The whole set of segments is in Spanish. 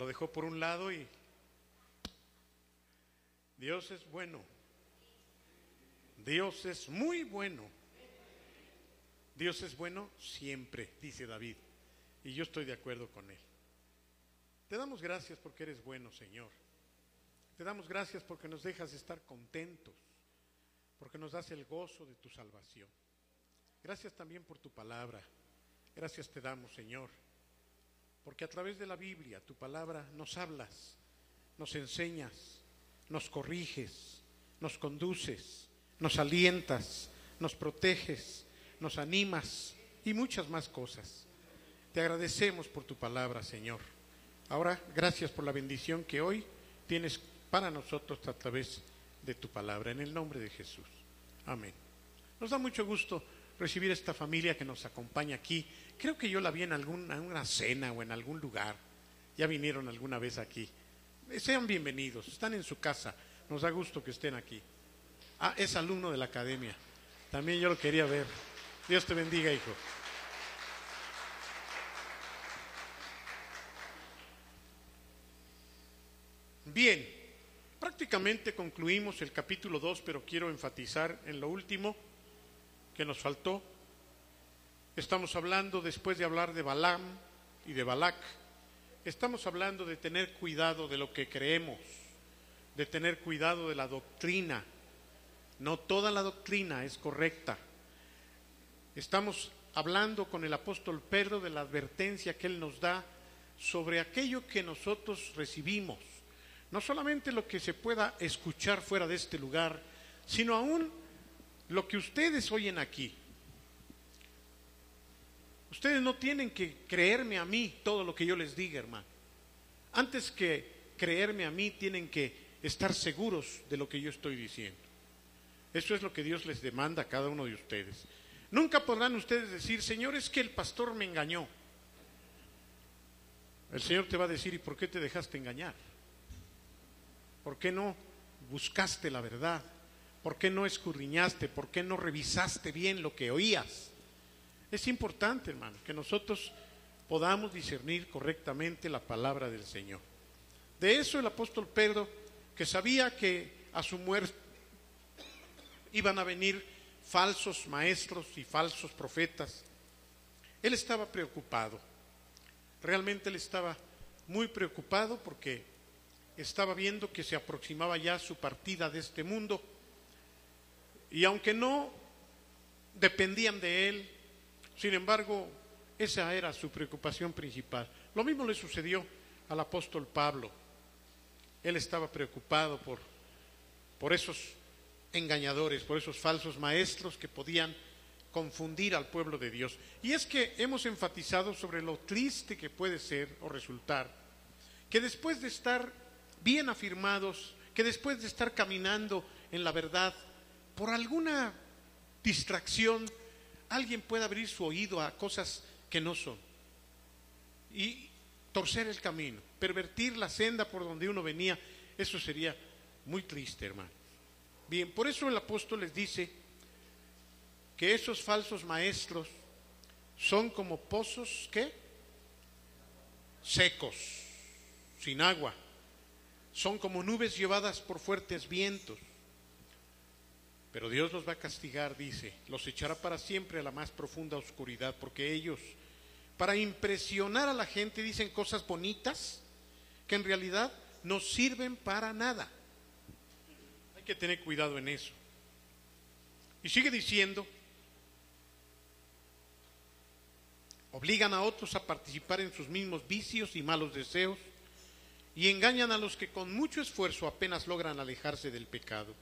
lo dejó por un lado y Dios es bueno. Dios es muy bueno. Dios es bueno siempre, dice David. Y yo estoy de acuerdo con él. Te damos gracias porque eres bueno, Señor. Te damos gracias porque nos dejas estar contentos, porque nos das el gozo de tu salvación. Gracias también por tu palabra. Gracias te damos, Señor, porque a través de la Biblia, tu palabra, nos hablas, nos enseñas, nos corriges, nos conduces, nos alientas, nos proteges, nos animas y muchas más cosas. Te agradecemos por tu palabra, Señor. Ahora, gracias por la bendición que hoy tienes para nosotros a través de tu palabra, en el nombre de Jesús. Amén. Nos da mucho gusto recibir a esta familia que nos acompaña aquí. Creo que yo la vi en alguna cena o en algún lugar. Ya vinieron alguna vez aquí. Sean bienvenidos, están en su casa. Nos da gusto que estén aquí. Ah, es alumno de la academia. También yo lo quería ver. Dios te bendiga, hijo. Bien, prácticamente concluimos el capítulo 2, pero quiero enfatizar en lo último que nos faltó. Estamos hablando, después de hablar de Balaam y de Balac, estamos hablando de tener cuidado de lo que creemos, de tener cuidado de la doctrina. No toda la doctrina es correcta. Estamos hablando con el apóstol Pedro de la advertencia que él nos da sobre aquello que nosotros recibimos. No solamente lo que se pueda escuchar fuera de este lugar, sino aún lo que ustedes oyen aquí. Ustedes no tienen que creerme a mí todo lo que yo les diga, hermano. Antes que creerme a mí, tienen que estar seguros de lo que yo estoy diciendo. Eso es lo que Dios les demanda a cada uno de ustedes. Nunca podrán ustedes decir, Señor, es que el pastor me engañó. El Señor te va a decir, ¿y por qué te dejaste engañar? ¿Por qué no buscaste la verdad? ¿Por qué no escudriñaste? ¿Por qué no revisaste bien lo que oías? Es importante, hermano, que nosotros podamos discernir correctamente la palabra del Señor. De eso el apóstol Pedro, que sabía que a su muerte iban a venir falsos maestros y falsos profetas, él estaba preocupado. Realmente él estaba muy preocupado porque estaba viendo que se aproximaba ya su partida de este mundo, y aunque no dependían de él, sin embargo, esa era su preocupación principal. Lo mismo le sucedió al apóstol Pablo. Él estaba preocupado por esos engañadores, por esos falsos maestros que podían confundir al pueblo de Dios. Y es que hemos enfatizado sobre lo triste que puede ser o resultar que después de estar bien afirmados, que después de estar caminando en la verdad, por alguna distracción, alguien pueda abrir su oído a cosas que no son y torcer el camino, pervertir la senda por donde uno venía. Eso sería muy triste, hermano. Bien, por eso el apóstol les dice que esos falsos maestros son como pozos, ¿qué? Secos, sin agua. Son como nubes llevadas por fuertes vientos. Pero Dios los va a castigar, dice, los echará para siempre a la más profunda oscuridad, porque ellos, para impresionar a la gente, dicen cosas bonitas que en realidad no sirven para nada. Hay que tener cuidado en eso. Y sigue diciendo, obligan a otros a participar en sus mismos vicios y malos deseos, y engañan a los que con mucho esfuerzo apenas logran alejarse del pecado.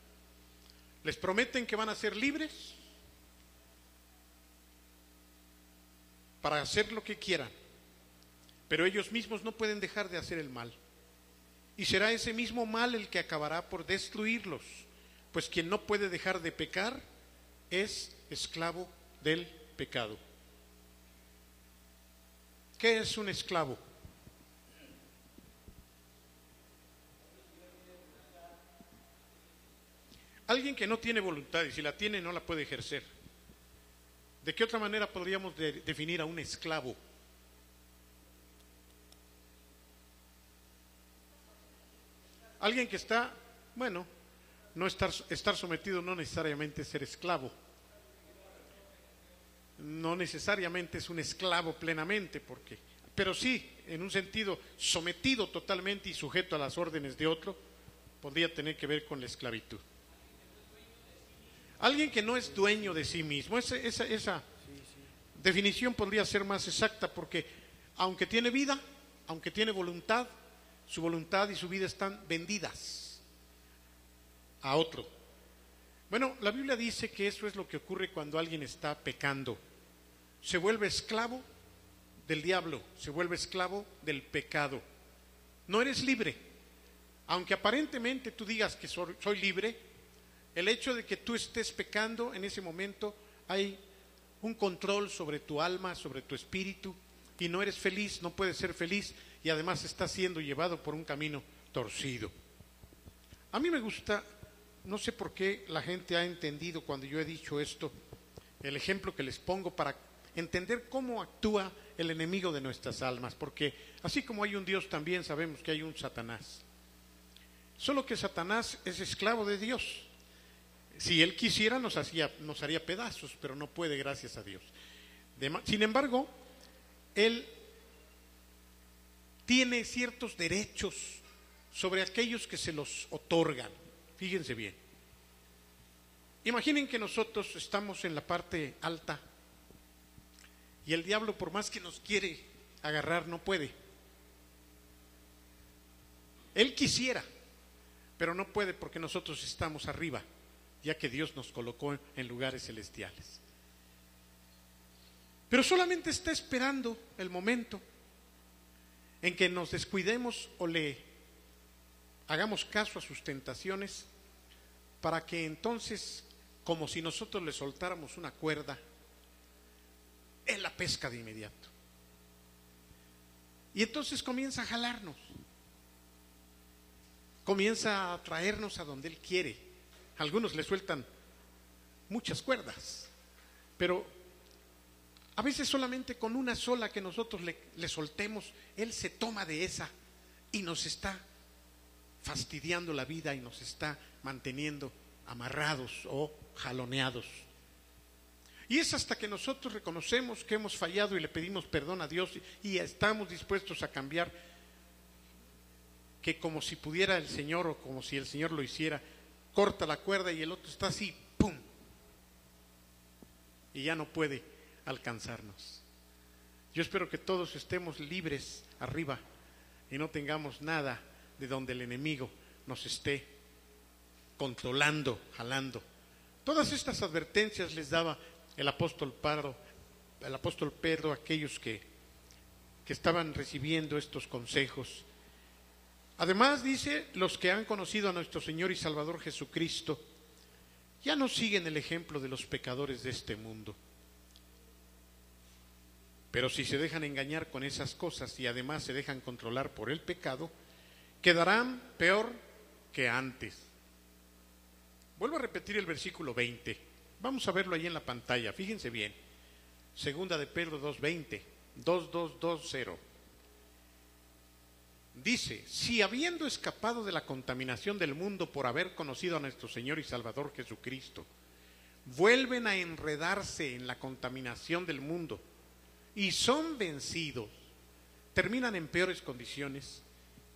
Les prometen que van a ser libres para hacer lo que quieran, pero ellos mismos no pueden dejar de hacer el mal. Y será ese mismo mal el que acabará por destruirlos, pues quien no puede dejar de pecar es esclavo del pecado. ¿Qué es un esclavo? Alguien que no tiene voluntad, y si la tiene no la puede ejercer. ¿De qué otra manera podríamos definir a un esclavo? Alguien que está, bueno, no estar sometido no necesariamente es ser esclavo. No necesariamente es un esclavo plenamente, pero sí, en un sentido, sometido totalmente y sujeto a las órdenes de otro, podría tener que ver con la esclavitud. Alguien que no es dueño de sí mismo, esa definición podría ser más exacta, porque aunque tiene vida, aunque tiene voluntad, su voluntad y su vida están vendidas a otro. Bueno, la Biblia dice que eso es lo que ocurre cuando alguien está pecando. Se vuelve esclavo del diablo, se vuelve esclavo del pecado. No eres libre. Aunque aparentemente tú digas que soy libre, el hecho de que tú estés pecando en ese momento, hay un control sobre tu alma, sobre tu espíritu, y no eres feliz, no puedes ser feliz, y además estás siendo llevado por un camino torcido. A mí me gusta, no sé por qué la gente ha entendido cuando yo he dicho esto, el ejemplo que les pongo para entender cómo actúa el enemigo de nuestras almas, porque así como hay un Dios, también sabemos que hay un Satanás. Solo que Satanás es esclavo de Dios. Si él quisiera nos haría pedazos, pero no puede, gracias a Dios. Sin embargo, él tiene ciertos derechos sobre aquellos que se los otorgan. Fíjense bien. Imaginen que nosotros estamos en la parte alta y el diablo, por más que nos quiere agarrar, no puede. Él quisiera, pero no puede porque nosotros estamos arriba, ya que Dios nos colocó en lugares celestiales. Pero solamente está esperando el momento en que nos descuidemos o le hagamos caso a sus tentaciones, para que entonces, como si nosotros le soltáramos una cuerda, él la pesca de inmediato. Y entonces comienza a jalarnos, comienza a traernos a donde él quiere. Algunos le sueltan muchas cuerdas, pero a veces solamente con una sola que nosotros le soltemos, él se toma de esa y nos está fastidiando la vida y nos está manteniendo amarrados o jaloneados. Y es hasta que nosotros reconocemos que hemos fallado y le pedimos perdón a Dios y estamos dispuestos a cambiar, que como si pudiera el Señor o como si el Señor lo hiciera, corta la cuerda y el otro está así, ¡pum! Y ya no puede alcanzarnos. Yo espero que todos estemos libres arriba y no tengamos nada de donde el enemigo nos esté controlando, jalando. Todas estas advertencias les daba el apóstol Pedro a aquellos que estaban recibiendo estos consejos. Además dice, los que han conocido a nuestro Señor y Salvador Jesucristo ya no siguen el ejemplo de los pecadores de este mundo. Pero si se dejan engañar con esas cosas y además se dejan controlar por el pecado, quedarán peor que antes. Vuelvo a repetir el versículo 20. Vamos a verlo ahí en la pantalla, fíjense bien. Segunda de Pedro 2:20, 2:2:2:0. Dice, si habiendo escapado de la contaminación del mundo por haber conocido a nuestro Señor y Salvador Jesucristo, vuelven a enredarse en la contaminación del mundo y son vencidos, terminan en peores condiciones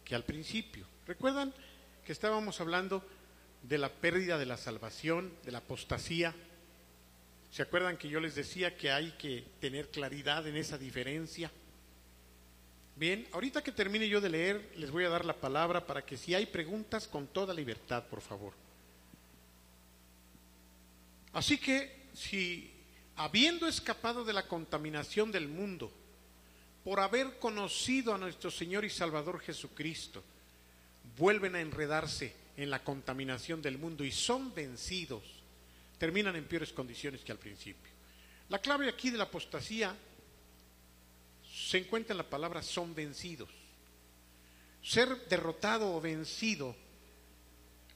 que al principio. ¿Recuerdan que estábamos hablando de la pérdida de la salvación, de la apostasía? ¿Se acuerdan que yo les decía que hay que tener claridad en esa diferencia? Bien, ahorita que termine yo de leer, les voy a dar la palabra para que si hay preguntas, con toda libertad, por favor. Así que, si habiendo escapado de la contaminación del mundo, por haber conocido a nuestro Señor y Salvador Jesucristo, vuelven a enredarse en la contaminación del mundo y son vencidos, terminan en peores condiciones que al principio. La clave aquí de la apostasía se encuentra en la palabra son vencidos. Ser derrotado o vencido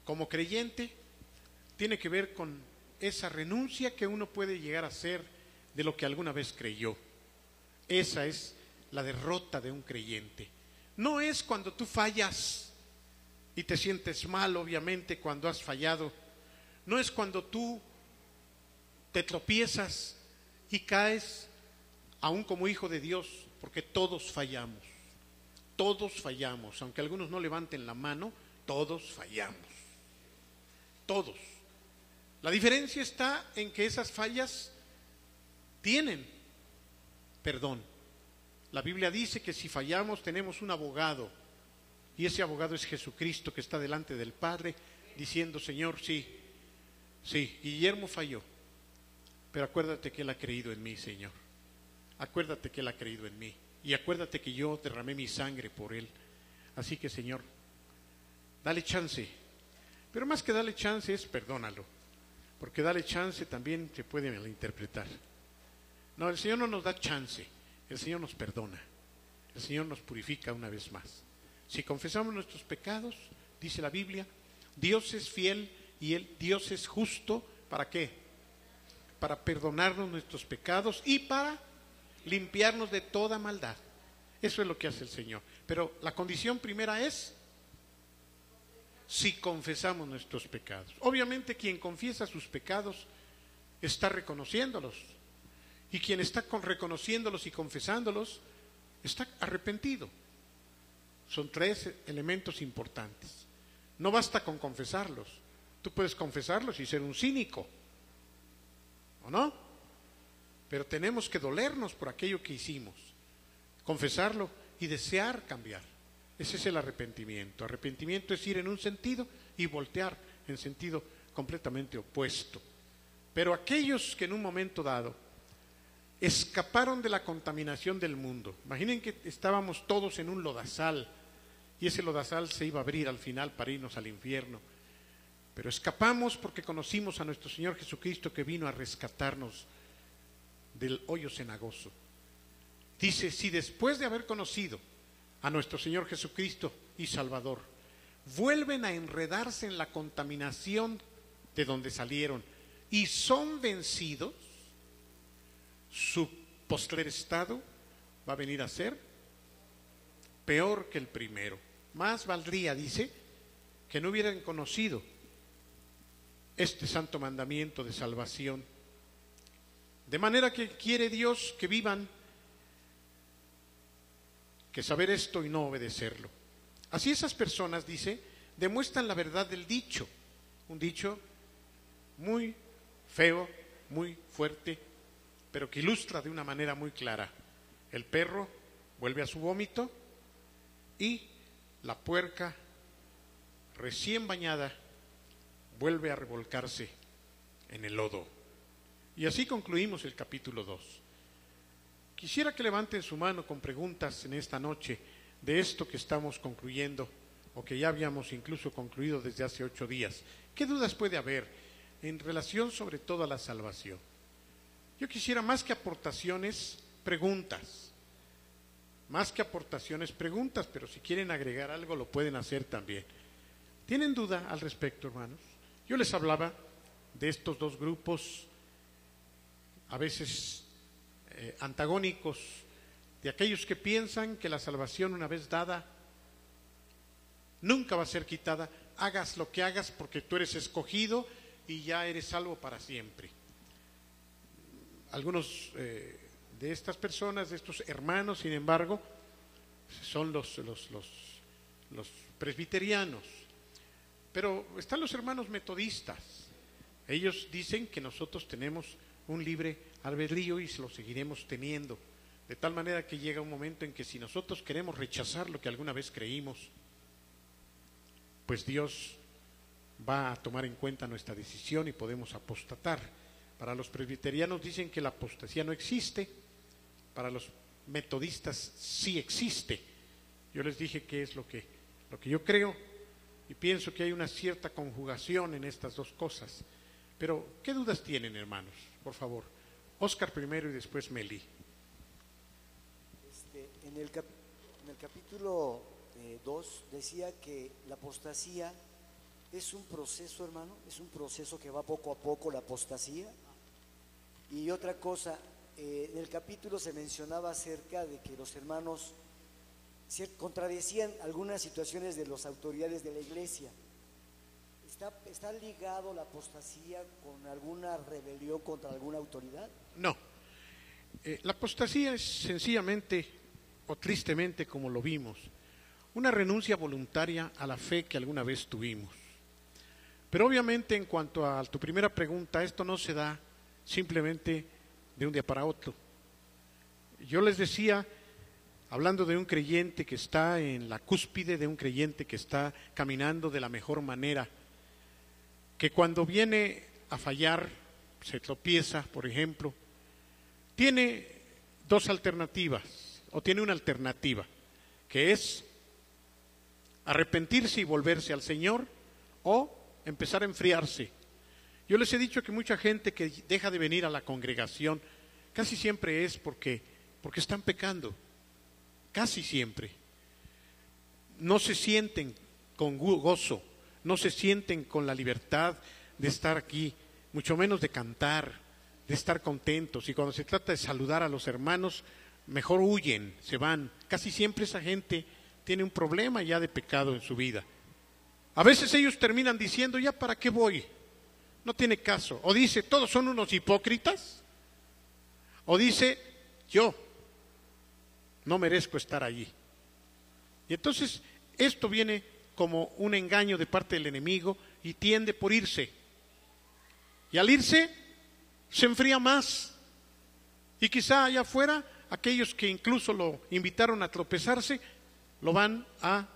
como creyente tiene que ver con esa renuncia que uno puede llegar a hacer de lo que alguna vez creyó. Esa es la derrota de un creyente. No es cuando tú fallas y te sientes mal, obviamente, cuando has fallado. No es cuando tú te tropiezas y caes, aún como hijo de Dios, porque todos fallamos, aunque algunos no levanten la mano, todos fallamos, todos. La diferencia está en que esas fallas tienen perdón. La Biblia dice que si fallamos tenemos un abogado, y ese abogado es Jesucristo, que está delante del Padre diciendo: Señor, sí, Guillermo falló, pero acuérdate que Él ha creído en mí, Señor. Acuérdate que Él ha creído en mí, y acuérdate que yo derramé mi sangre por Él. Así que, Señor, dale chance. Pero más que darle chance es perdónalo, porque darle chance también se puede malinterpretar. No, el Señor no nos da chance, el Señor nos perdona, el Señor nos purifica una vez más. Si confesamos nuestros pecados, dice la Biblia, Dios es fiel y Dios es justo. ¿Para qué? Para perdonarnos nuestros pecados y para limpiarnos de toda maldad. Eso es lo que hace el Señor. Pero la condición primera es si confesamos nuestros pecados. Obviamente quien confiesa sus pecados está reconociéndolos, y quien está reconociéndolos y confesándolos está arrepentido. Son tres elementos importantes. No basta con confesarlos. Tú puedes confesarlos y ser un cínico, ¿o no? Pero tenemos que dolernos por aquello que hicimos, confesarlo y desear cambiar. Ese es el arrepentimiento. Arrepentimiento es ir en un sentido y voltear en sentido completamente opuesto. Pero aquellos que en un momento dado escaparon de la contaminación del mundo, imaginen que estábamos todos en un lodazal, y ese lodazal se iba a abrir al final para irnos al infierno, pero escapamos porque conocimos a nuestro Señor Jesucristo, que vino a rescatarnos del hoyo cenagoso. Dice: si después de haber conocido a nuestro Señor Jesucristo y Salvador, vuelven a enredarse en la contaminación de donde salieron y son vencidos, su postrer estado va a venir a ser peor que el primero. Más valdría, dice, que no hubieran conocido este santo mandamiento de salvación. De manera que quiere Dios que vivan, que saber esto y no obedecerlo. Así esas personas, dice, demuestran la verdad del dicho, un dicho muy feo, muy fuerte, pero que ilustra de una manera muy clara: el perro vuelve a su vómito y la puerca recién bañada vuelve a revolcarse en el lodo. Y así concluimos el capítulo 2. Quisiera que levanten su mano con preguntas en esta noche de esto que estamos concluyendo, o que ya habíamos incluso concluido desde hace 8 días. ¿Qué dudas puede haber en relación sobre todo a la salvación? Yo quisiera, más que aportaciones, preguntas. Más que aportaciones, preguntas, pero si quieren agregar algo lo pueden hacer también. ¿Tienen duda al respecto, hermanos? Yo les hablaba de estos dos grupos, a veces antagónicos, de aquellos que piensan que la salvación, una vez dada, nunca va a ser quitada, hagas lo que hagas porque tú eres escogido y ya eres salvo para siempre. Algunos de estas personas, de estos hermanos, sin embargo, son los presbiterianos. Pero están los hermanos metodistas. Ellos dicen que nosotros tenemos un libre albedrío y lo seguiremos teniendo, de tal manera que llega un momento en que si nosotros queremos rechazar lo que alguna vez creímos, pues Dios va a tomar en cuenta nuestra decisión y podemos apostatar. Para los presbiterianos dicen que la apostasía no existe, para los metodistas sí existe. Yo les dije que es lo que yo creo, y pienso que hay una cierta conjugación en estas dos cosas. Pero, ¿qué dudas tienen, hermanos? Por favor, Oscar primero y después Meli. En el capítulo 2 decía que la apostasía es un proceso, hermano, es un proceso que va poco a poco, la apostasía. Y otra cosa, en el capítulo se mencionaba acerca de que los hermanos contradecían algunas situaciones de las autoridades de la iglesia. ¿Está ligado la apostasía con alguna rebelión contra alguna autoridad? No. La apostasía es sencillamente o tristemente, como lo vimos, una renuncia voluntaria a la fe que alguna vez tuvimos. Pero obviamente, en cuanto a tu primera pregunta, esto no se da simplemente de un día para otro. Yo les decía, hablando de un creyente que está en la cúspide, de un creyente que está caminando de la mejor manera, que cuando viene a fallar, se tropieza, por ejemplo, tiene dos alternativas, o tiene una alternativa, que es arrepentirse y volverse al Señor, o empezar a enfriarse. Yo les he dicho que mucha gente que deja de venir a la congregación, casi siempre es porque están pecando, casi siempre. No se sienten con gozo, no se sienten con la libertad de estar aquí, mucho menos de cantar, de estar contentos. Y cuando se trata de saludar a los hermanos, mejor huyen, se van. Casi siempre esa gente tiene un problema ya de pecado en su vida. A veces ellos terminan diciendo, ¿ya para qué voy? No tiene caso. O dice, todos son unos hipócritas. O dice, yo no merezco estar allí. Y entonces esto viene como un engaño de parte del enemigo y tiende por irse. Y al irse, se enfría más. Y quizá allá afuera, aquellos que incluso lo invitaron a tropezarse, lo van a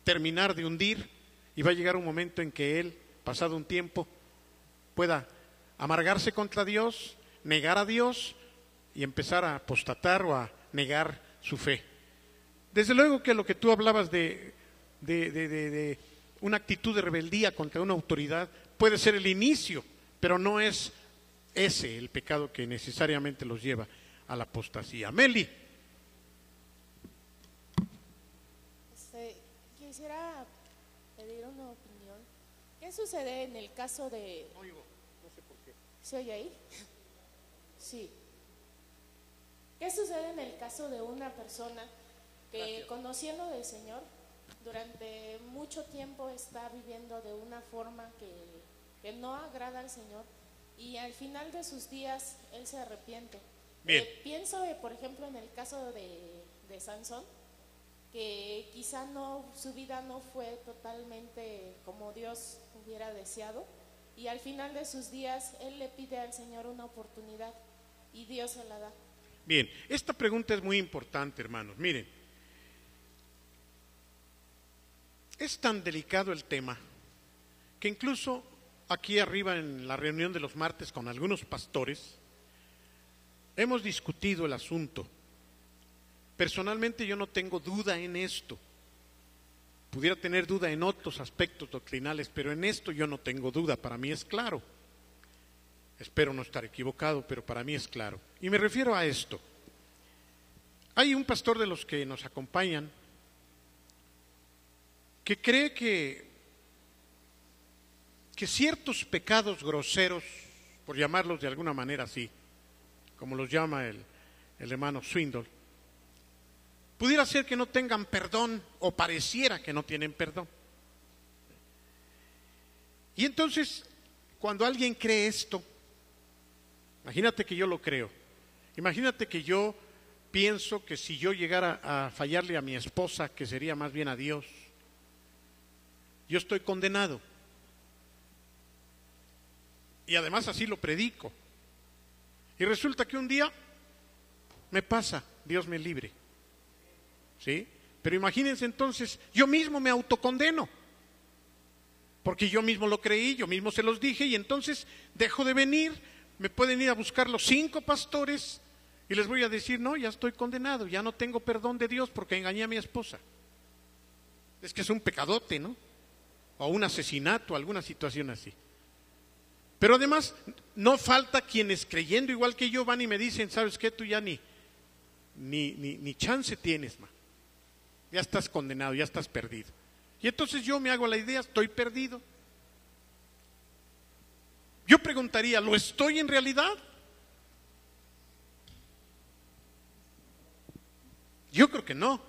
terminar de hundir, y va a llegar un momento en que él, pasado un tiempo, pueda amargarse contra Dios, negar a Dios y empezar a apostatar o a negar su fe. Desde luego que lo que tú hablabas de una actitud de rebeldía contra una autoridad puede ser el inicio, pero no es ese el pecado que necesariamente los lleva a la apostasía. Meli. Quisiera pedir una opinión. ¿Qué sucede en el caso de... Oigo, no sé por qué. ¿Se oye ahí? Sí. ¿Qué sucede en el caso de una persona que, conociendo del Señor, durante mucho tiempo está viviendo de una forma que no agrada al Señor, y al final de sus días él se arrepiente? Bien. Pienso, por ejemplo, en el caso de Sansón, que quizá su vida no fue totalmente como Dios hubiera deseado, y al final de sus días él le pide al Señor una oportunidad y Dios se la da. Bien, esta pregunta es muy importante, hermanos. Miren, es tan delicado el tema que incluso aquí arriba en la reunión de los martes con algunos pastores hemos discutido el asunto. Personalmente yo no tengo duda en esto. Pudiera tener duda en otros aspectos doctrinales, pero en esto yo no tengo duda. Para mí es claro. Espero no estar equivocado, pero para mí es claro. Y me refiero a esto. Hay un pastor de los que nos acompañan que cree que ciertos pecados groseros, por llamarlos de alguna manera así, como los llama el hermano Swindoll, pudiera ser que no tengan perdón o pareciera que no tienen perdón. Y entonces, cuando alguien cree esto, imagínate que yo lo creo, imagínate que yo pienso que si yo llegara a fallarle a mi esposa, que sería más bien a Dios, yo estoy condenado. Y además así lo predico. Y resulta que un día me pasa, Dios me libre. ¿Sí? Pero imagínense entonces, yo mismo me autocondeno. Porque yo mismo lo creí, yo mismo se los dije, y entonces dejo de venir, me pueden ir a buscar los 5 pastores y les voy a decir, no, ya estoy condenado, ya no tengo perdón de Dios porque engañé a mi esposa. Es que es un pecadote, ¿no? O un asesinato, alguna situación así. Pero además, no falta quienes creyendo igual que yo van y me dicen, ¿sabes qué? Tú ya ni chance tienes, ma. Ya estás condenado, ya estás perdido. Y entonces yo me hago la idea, estoy perdido. Yo preguntaría, ¿lo estoy en realidad? Yo creo que no.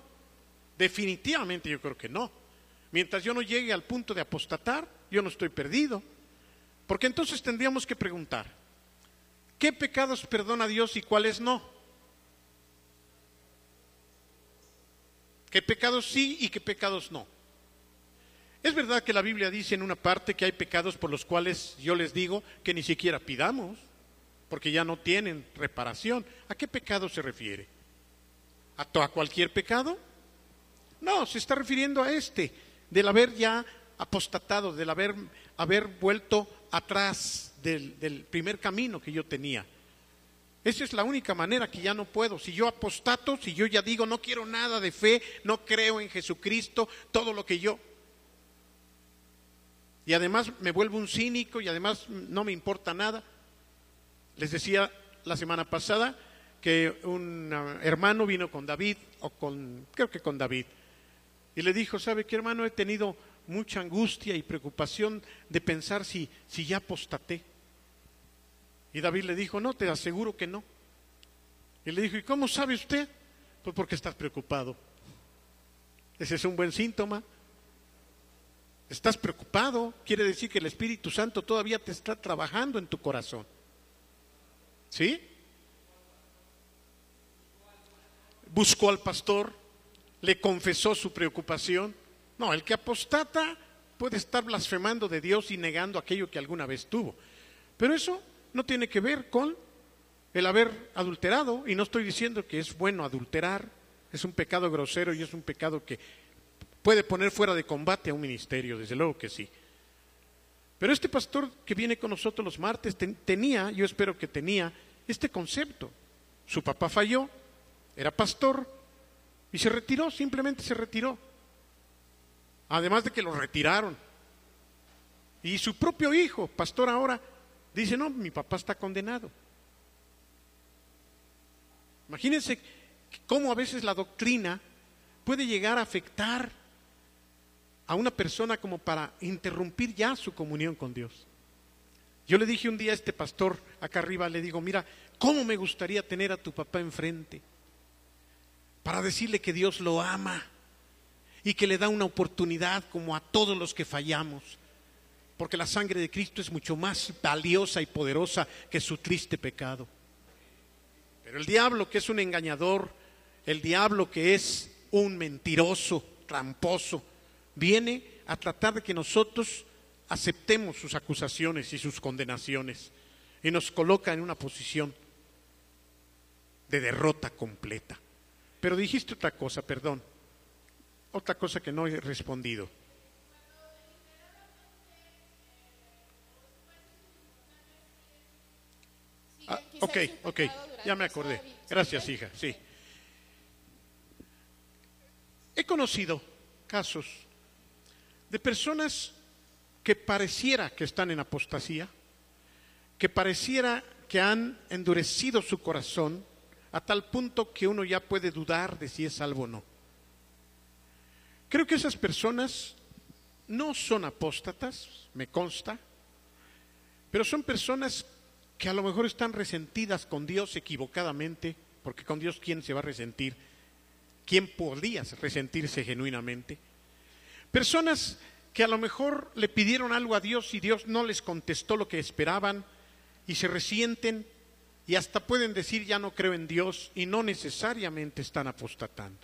Definitivamente yo creo que no. Mientras yo no llegue al punto de apostatar, yo no estoy perdido. Porque entonces tendríamos que preguntar, ¿qué pecados perdona Dios y cuáles no? ¿Qué pecados sí y qué pecados no? Es verdad que la Biblia dice en una parte que hay pecados por los cuales yo les digo que ni siquiera pidamos, porque ya no tienen reparación. ¿A qué pecado se refiere? ¿A cualquier pecado? No, se está refiriendo a del haber ya apostatado, del haber vuelto atrás del primer camino que yo tenía. Esa es la única manera que ya no puedo. Si yo apostato, si yo ya digo no quiero nada de fe, no creo en Jesucristo, todo lo que yo... Y además me vuelvo un cínico y además no me importa nada. Les decía la semana pasada que un hermano vino con David, creo que con David, y le dijo, ¿sabe qué, hermano? He tenido mucha angustia y preocupación de pensar si ya apostaté. Y David le dijo, no, te aseguro que no. Y le dijo, ¿y cómo sabe usted? Pues porque estás preocupado. Ese es un buen síntoma. Estás preocupado, quiere decir que el Espíritu Santo todavía te está trabajando en tu corazón. ¿Sí? Buscó al pastor, le confesó su preocupación. No, el que apostata puede estar blasfemando de Dios y negando aquello que alguna vez tuvo. Pero eso no tiene que ver con el haber adulterado, y no estoy diciendo que es bueno adulterar, es un pecado grosero y es un pecado que puede poner fuera de combate a un ministerio, desde luego que sí. Pero este pastor que viene con nosotros los martes tenía, yo espero que tenía, este concepto. Su papá falló, era pastor y se retiró, simplemente se retiró. Además de que lo retiraron. Y su propio hijo, pastor ahora, dice, no, mi papá está condenado. Imagínense cómo a veces la doctrina puede llegar a afectar a una persona como para interrumpir ya su comunión con Dios. Yo le dije un día a este pastor acá arriba, le digo, mira, ¿cómo me gustaría tener a tu papá enfrente para decirle que Dios lo ama y que le da una oportunidad como a todos los que fallamos? Porque la sangre de Cristo es mucho más valiosa y poderosa que su triste pecado. Pero el diablo, que es un engañador, el diablo, que es un mentiroso, tramposo, viene a tratar de que nosotros aceptemos sus acusaciones y sus condenaciones y nos coloca en una posición de derrota completa. Pero dijiste otra cosa, perdón, otra cosa que no he respondido. Ok, ya me acordé. Gracias, hija, sí. He conocido casos de personas que pareciera que están en apostasía, que pareciera que han endurecido su corazón a tal punto que uno ya puede dudar de si es salvo o no. Creo que esas personas no son apóstatas, me consta, pero son personas que a lo mejor están resentidas con Dios equivocadamente, porque con Dios, ¿quién se va a resentir? ¿Quién podría resentirse genuinamente? Personas que a lo mejor le pidieron algo a Dios y Dios no les contestó lo que esperaban y se resienten y hasta pueden decir ya no creo en Dios y no necesariamente están apostatando.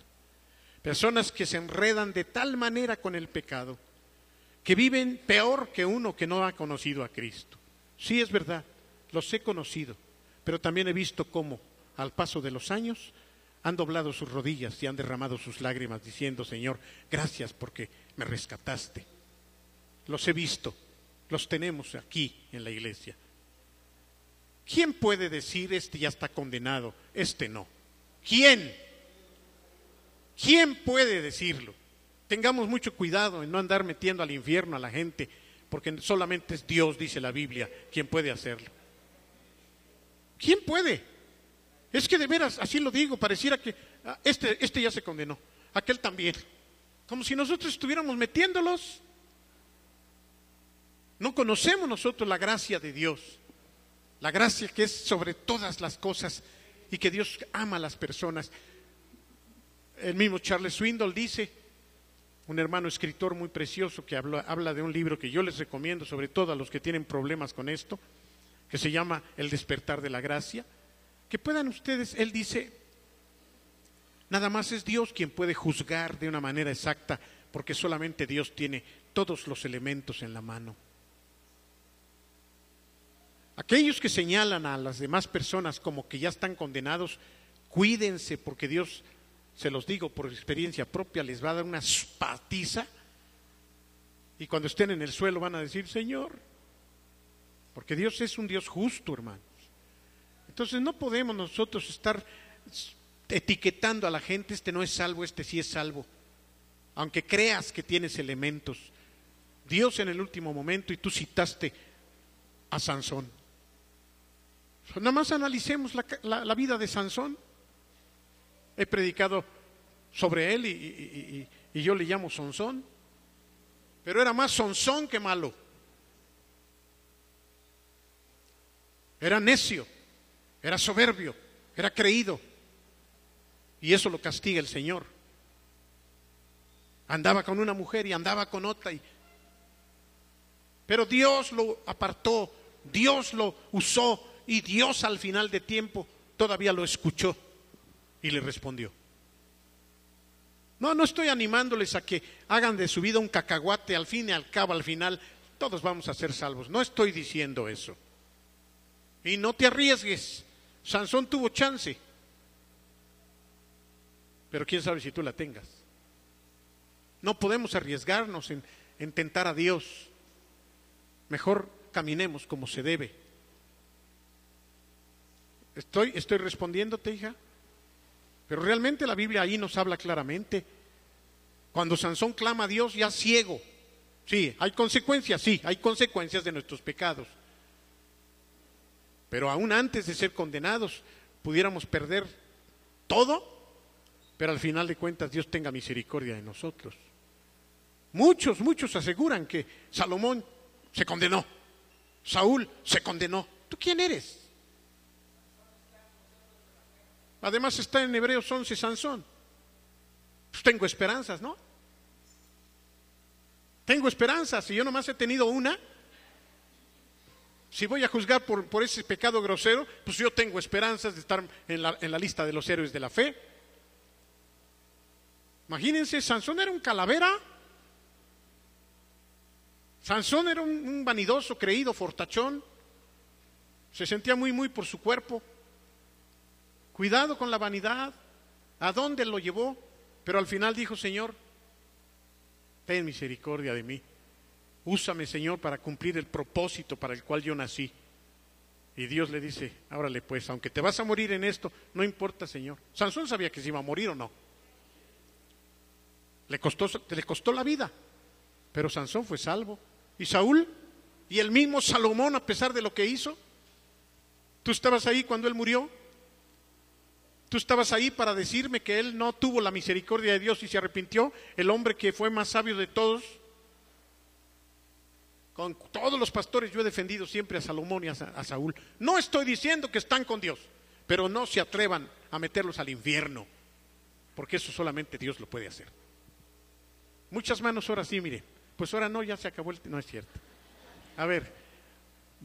Personas que se enredan de tal manera con el pecado que viven peor que uno que no ha conocido a Cristo. Sí, es verdad, los he conocido, pero también he visto cómo al paso de los años han doblado sus rodillas y han derramado sus lágrimas diciendo, Señor, gracias porque me rescataste. Los he visto, los tenemos aquí en la iglesia. ¿Quién puede decir este ya está condenado, este no? ¿Quién? ¿Quién puede decirlo? Tengamos mucho cuidado en no andar metiendo al infierno a la gente, porque solamente es Dios, dice la Biblia, quien puede hacerlo. ¿Quién puede? Es que de veras, así lo digo, pareciera que este ya se condenó, aquel también. Como si nosotros estuviéramos metiéndolos. No conocemos nosotros la gracia de Dios, la gracia que es sobre todas las cosas y que Dios ama a las personas. El mismo Charles Swindoll dice, un hermano escritor muy precioso que habla de un libro que yo les recomiendo, sobre todo a los que tienen problemas con esto, que se llama El despertar de la gracia, que puedan ustedes, él dice, nada más es Dios quien puede juzgar de una manera exacta, porque solamente Dios tiene todos los elementos en la mano. Aquellos que señalan a las demás personas como que ya están condenados, cuídense, porque Dios, se los digo por experiencia propia, les va a dar una patiza, y cuando estén en el suelo van a decir, Señor, porque Dios es un Dios justo, hermanos. Entonces no podemos nosotros estar etiquetando a la gente, este no es salvo, este sí es salvo, aunque creas que tienes elementos. Dios en el último momento, y tú citaste a Sansón. Nada más analicemos la vida de Sansón. He predicado sobre él y yo le llamo Sansón, pero era más Sansón que malo. Era necio, era soberbio, era creído, y eso lo castiga el Señor. Andaba con una mujer y andaba con otra, pero Dios lo apartó, Dios lo usó, y Dios al final de tiempo todavía lo escuchó y le respondió. No estoy animándoles a que hagan de su vida un cacahuate, al fin y al cabo, al final, todos vamos a ser salvos. No estoy diciendo eso. Y no te arriesgues. Sansón tuvo chance, pero quién sabe si tú la tengas. No podemos arriesgarnos en tentar a Dios. Mejor caminemos como se debe. ¿Estoy respondiéndote, hija? Pero realmente la Biblia ahí nos habla claramente. Cuando Sansón clama a Dios, ya ciego. Sí, hay consecuencias de nuestros pecados. Pero aún antes de ser condenados, pudiéramos perder todo, pero al final de cuentas Dios tenga misericordia de nosotros. Muchos aseguran que Salomón se condenó, Saúl se condenó. ¿Tú quién eres? Además está en Hebreos 11 Sansón. Pues tengo esperanzas, ¿no? Tengo esperanzas, y yo nomás he tenido una. Si voy a juzgar por ese pecado grosero, pues yo tengo esperanzas de estar en la lista de los héroes de la fe. Imagínense, Sansón era un calavera. Sansón era un vanidoso, creído, fortachón. Se sentía muy por su cuerpo. Cuidado con la vanidad. ¿A dónde lo llevó? Pero al final dijo, Señor, ten misericordia de mí. Úsame, Señor, para cumplir el propósito para el cual yo nací. Y Dios le dice, órale pues, aunque te vas a morir en esto, no importa, Señor. Sansón sabía que se iba a morir o no. Le costó la vida, pero Sansón fue salvo. ¿Y Saúl? ¿Y el mismo Salomón, a pesar de lo que hizo? ¿Tú estabas ahí cuando él murió? ¿Tú estabas ahí para decirme que él no tuvo la misericordia de Dios y se arrepintió? El hombre que fue más sabio de todos. Con todos los pastores yo he defendido siempre a Salomón y a Saúl. No estoy diciendo que están con Dios, pero no se atrevan a meterlos al infierno, porque eso solamente Dios lo puede hacer. Muchas manos ahora sí, mire. Pues ahora no, ya se acabó no es cierto. A ver,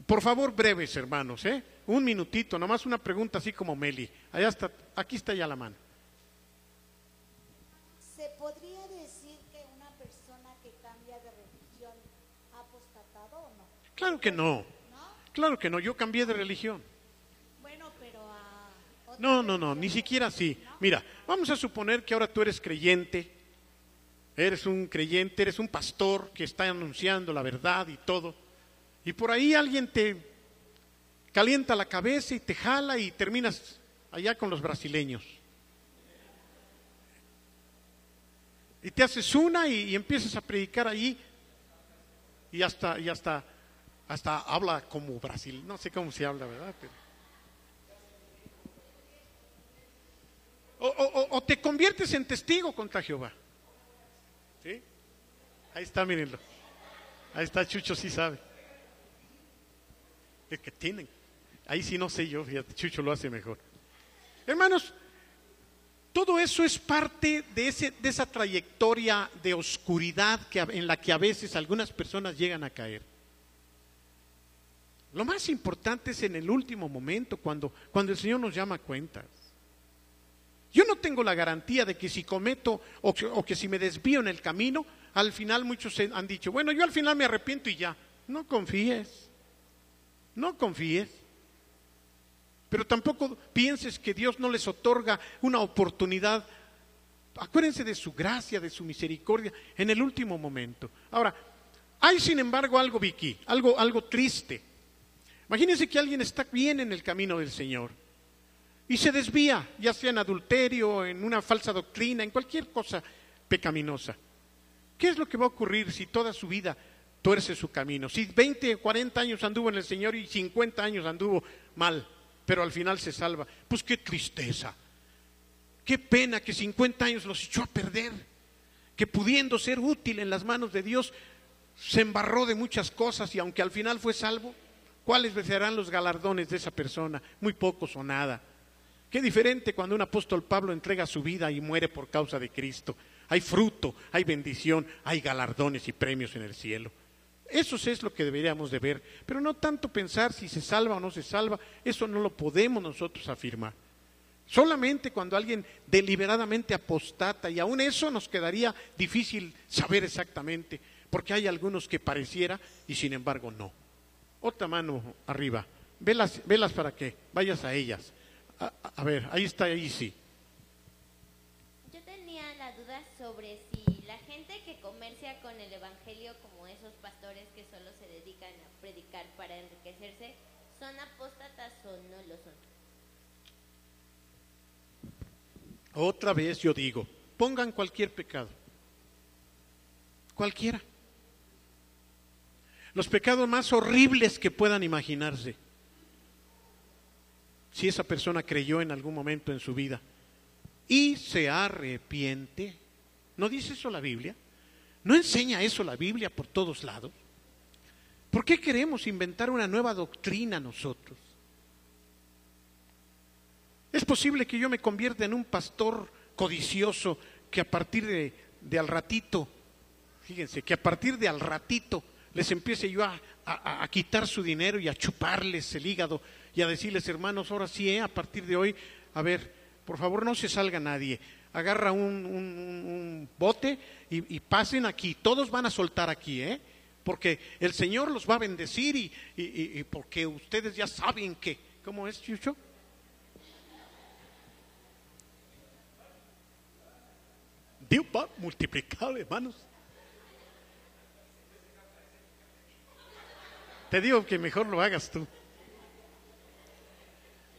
por favor, breves, hermanos, un minutito, nomás una pregunta así como Meli. Allá está, aquí está ya la mano. ¿Se podría decir que una persona que cambia de religión ha apostatado o no? Claro que no. Claro que no, yo cambié de religión. Bueno, pero a otra No, ni siquiera así. Mira, vamos a suponer que ahora tú eres creyente, eres un pastor que está anunciando la verdad y todo, y por ahí alguien te calienta la cabeza y te jala y terminas allá con los brasileños. Y te haces una y empiezas a predicar allí y hasta habla como Brasil, no sé cómo se habla, ¿verdad? O te conviertes en testigo contra Jehová. ¿Sí? Ahí está, mírenlo. Ahí está, Chucho sí sabe. Es que tienen. Ahí sí no sé yo, fíjate, Chucho lo hace mejor. Hermanos, todo eso es parte de esa trayectoria de oscuridad en la que a veces algunas personas llegan a caer. Lo más importante es en el último momento, cuando el Señor nos llama a cuentas. Yo no tengo la garantía de que si cometo o que si me desvío en el camino, al final muchos han dicho, bueno, yo al final me arrepiento y ya. No confíes, no confíes. Pero tampoco pienses que Dios no les otorga una oportunidad. Acuérdense de su gracia, de su misericordia en el último momento. Ahora, hay sin embargo algo, Vicky, algo triste. Imagínense que alguien está bien en el camino del Señor y se desvía, ya sea en adulterio, en una falsa doctrina, en cualquier cosa pecaminosa. ¿Qué es lo que va a ocurrir si toda su vida tuerce su camino? Si 20, 40 años anduvo en el Señor y 50 años anduvo mal, pero al final se salva. Pues qué tristeza, qué pena que 50 años los echó a perder, que pudiendo ser útil en las manos de Dios, se embarró de muchas cosas y aunque al final fue salvo, ¿cuáles serán los galardones de esa persona? Muy pocos o nada. Qué diferente cuando un apóstol Pablo entrega su vida y muere por causa de Cristo. Hay fruto, hay bendición, hay galardones y premios en el cielo. Eso es lo que deberíamos de ver, pero no tanto pensar si se salva o no se salva, eso no lo podemos nosotros afirmar. Solamente cuando alguien deliberadamente apostata, y aún eso nos quedaría difícil saber exactamente, porque hay algunos que pareciera y sin embargo no. Otra mano arriba, velas para que vayas a ellas. A ver, ahí está, ahí sí. Yo tenía la duda sobre si la gente que comercia con el evangelio, como esos pastores que solo se dedican a predicar para enriquecerse, ¿son apóstatas o no lo son? Otra vez yo digo, pongan cualquier pecado, cualquiera. Los pecados más horribles que puedan imaginarse. Si esa persona creyó en algún momento en su vida y se arrepiente, ¿no dice eso la Biblia? ¿No enseña eso la Biblia por todos lados? ¿Por qué queremos inventar una nueva doctrina nosotros? Es posible que yo me convierta en un pastor codicioso que a partir de al ratito, fíjense, que a partir de al ratito les empiece yo a quitar su dinero y a chuparles el hígado y a decirles, hermanos, ahora sí, a partir de hoy, a ver, por favor no se salga nadie, agarra un bote y pasen aquí, todos van a soltar aquí, porque el Señor los va a bendecir y porque ustedes ya saben que, ¿cómo es, Chucho? Dios va a multiplicar, hermanos. Te digo que mejor lo hagas tú.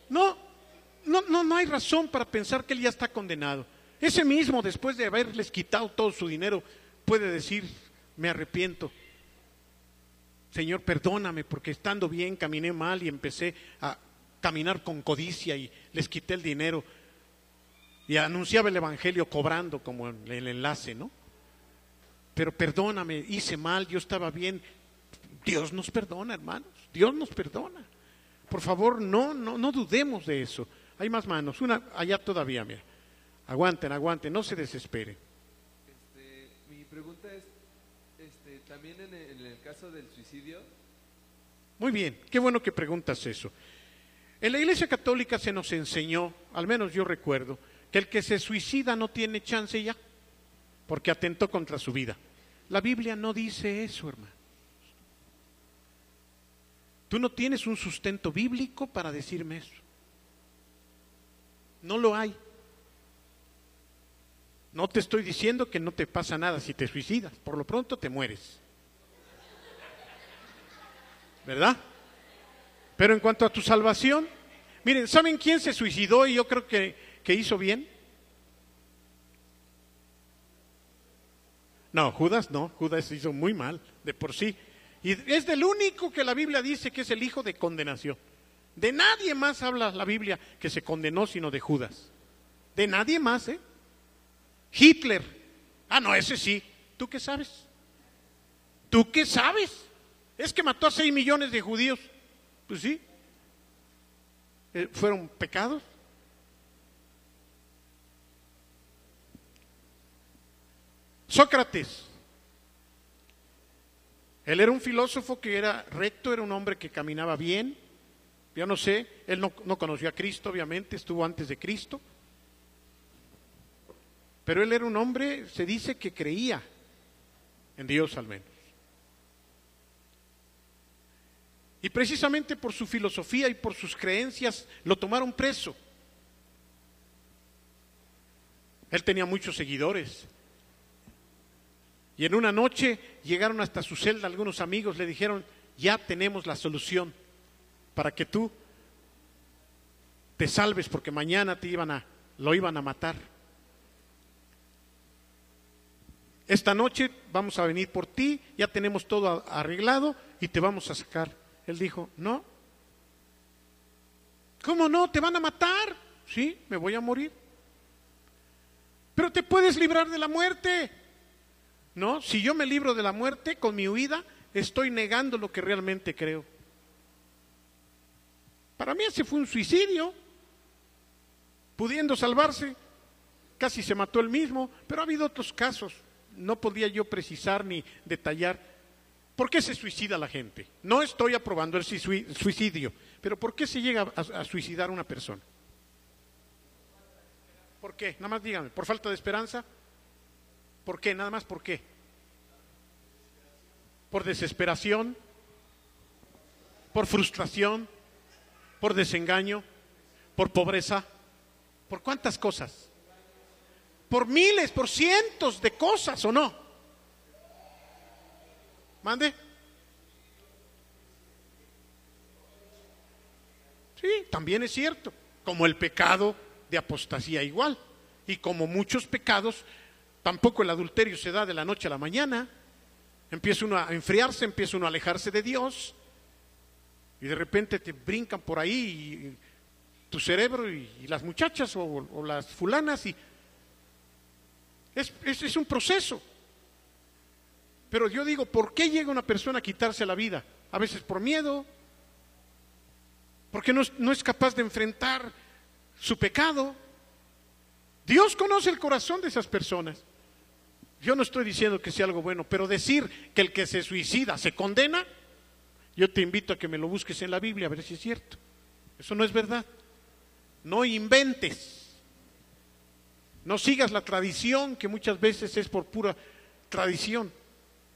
No hay razón para pensar que él ya está condenado. Ese mismo, después de haberles quitado todo su dinero, puede decir, me arrepiento. Señor, perdóname, porque estando bien caminé mal y empecé a caminar con codicia y les quité el dinero. Y anunciaba el evangelio cobrando como el enlace, ¿no? Pero perdóname, hice mal, yo estaba bien. Dios nos perdona, hermanos, Dios nos perdona. Por favor, no dudemos de eso. Hay más manos, una allá todavía, mira. Aguanten, no se desesperen. Mi pregunta es, también en el caso del suicidio. Muy bien, qué bueno que preguntas eso. En la Iglesia Católica se nos enseñó, al menos yo recuerdo, que el que se suicida no tiene chance ya, porque atentó contra su vida. La Biblia no dice eso, hermano. Tú no tienes un sustento bíblico para decirme eso. No lo hay. No te estoy diciendo que no te pasa nada si te suicidas. Por lo pronto te mueres. ¿Verdad? Pero en cuanto a tu salvación, miren, ¿saben quién se suicidó y yo creo que hizo bien? No, Judas hizo muy mal, de por sí. Y es del único que la Biblia dice que es el hijo de condenación. De nadie más habla la Biblia que se condenó sino de Judas. De nadie más, Hitler. No, ese sí. ¿Tú qué sabes? ¿Tú qué sabes? Es que mató a 6 millones de judíos. Pues sí. ¿Fueron pecados? Sócrates. Él era un filósofo que era recto, era un hombre que caminaba bien. Yo no sé, él no conoció a Cristo, obviamente, estuvo antes de Cristo. Pero él era un hombre, se dice que creía en Dios al menos. Y precisamente por su filosofía y por sus creencias lo tomaron preso. Él tenía muchos seguidores. Y en una noche llegaron hasta su celda algunos amigos, le dijeron, ya tenemos la solución para que tú te salves porque mañana lo iban a matar. Esta noche vamos a venir por ti, ya tenemos todo arreglado y te vamos a sacar. Él dijo, no. ¿Cómo no? ¿Te van a matar? Sí, me voy a morir. Pero te puedes librar de la muerte. No, si yo me libro de la muerte con mi huida, estoy negando lo que realmente creo. Para mí ese fue un suicidio. Pudiendo salvarse, casi se mató él mismo, pero ha habido otros casos. No podía yo precisar ni detallar por qué se suicida la gente. No estoy aprobando el suicidio, pero ¿por qué se llega a suicidar una persona? ¿Por qué? Nada más dígame, ¿por falta de esperanza? ¿Por qué? Nada más, ¿por qué? ¿Por desesperación? ¿Por frustración? ¿Por desengaño? ¿Por pobreza? ¿Por cuántas cosas? ¿Por miles, por cientos de cosas o no? ¿Mande? Sí, también es cierto, como el pecado de apostasía igual, y como muchos pecados, tampoco el adulterio se da de la noche a la mañana. Empieza uno a enfriarse, empieza uno a alejarse de Dios, y de repente te brincan por ahí y tu cerebro y las muchachas o las fulanas, y es un proceso. Pero yo digo, ¿por qué llega una persona a quitarse la vida? A veces por miedo, porque no es capaz de enfrentar su pecado. Dios conoce el corazón de esas personas. Yo no estoy diciendo que sea algo bueno, pero decir que el que se suicida se condena, yo te invito a que me lo busques en la Biblia a ver si es cierto. Eso no es verdad. No inventes. No sigas la tradición, que muchas veces es por pura tradición.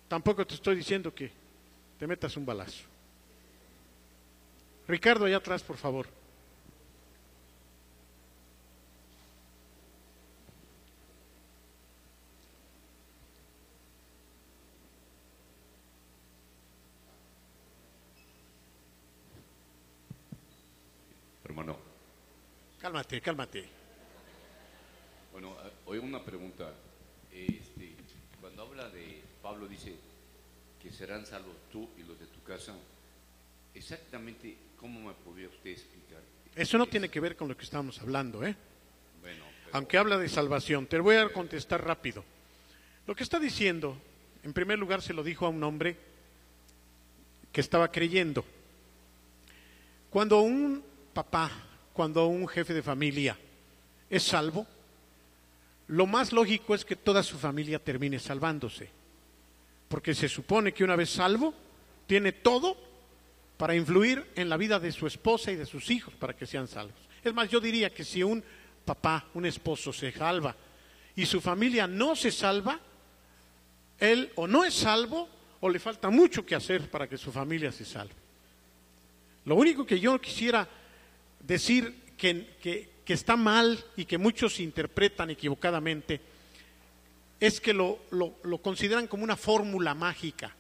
Tampoco te estoy diciendo que te metas un balazo. Ricardo, allá atrás, por favor. Hermano. Cálmate, cálmate. Bueno, hoy una pregunta. Cuando habla de Pablo dice que serán salvos tú y los de tu casa, exactamente cómo me podría usted explicar. Eso no tiene que ver con lo que estamos hablando, ¿eh? Bueno, aunque habla de salvación. Te voy a contestar rápido. Lo que está diciendo, en primer lugar, se lo dijo a un hombre que estaba creyendo. Cuando un papá, cuando un jefe de familia es salvo, lo más lógico es que toda su familia termine salvándose, porque se supone que una vez salvo, tiene todo para influir en la vida de su esposa y de sus hijos para que sean salvos. Es más, yo diría que si un papá, un esposo se salva y su familia no se salva, él o no es salvo o le falta mucho que hacer para que su familia se salve. Lo único que yo quisiera decir que está mal y que muchos interpretan equivocadamente es que lo consideran como una fórmula mágica.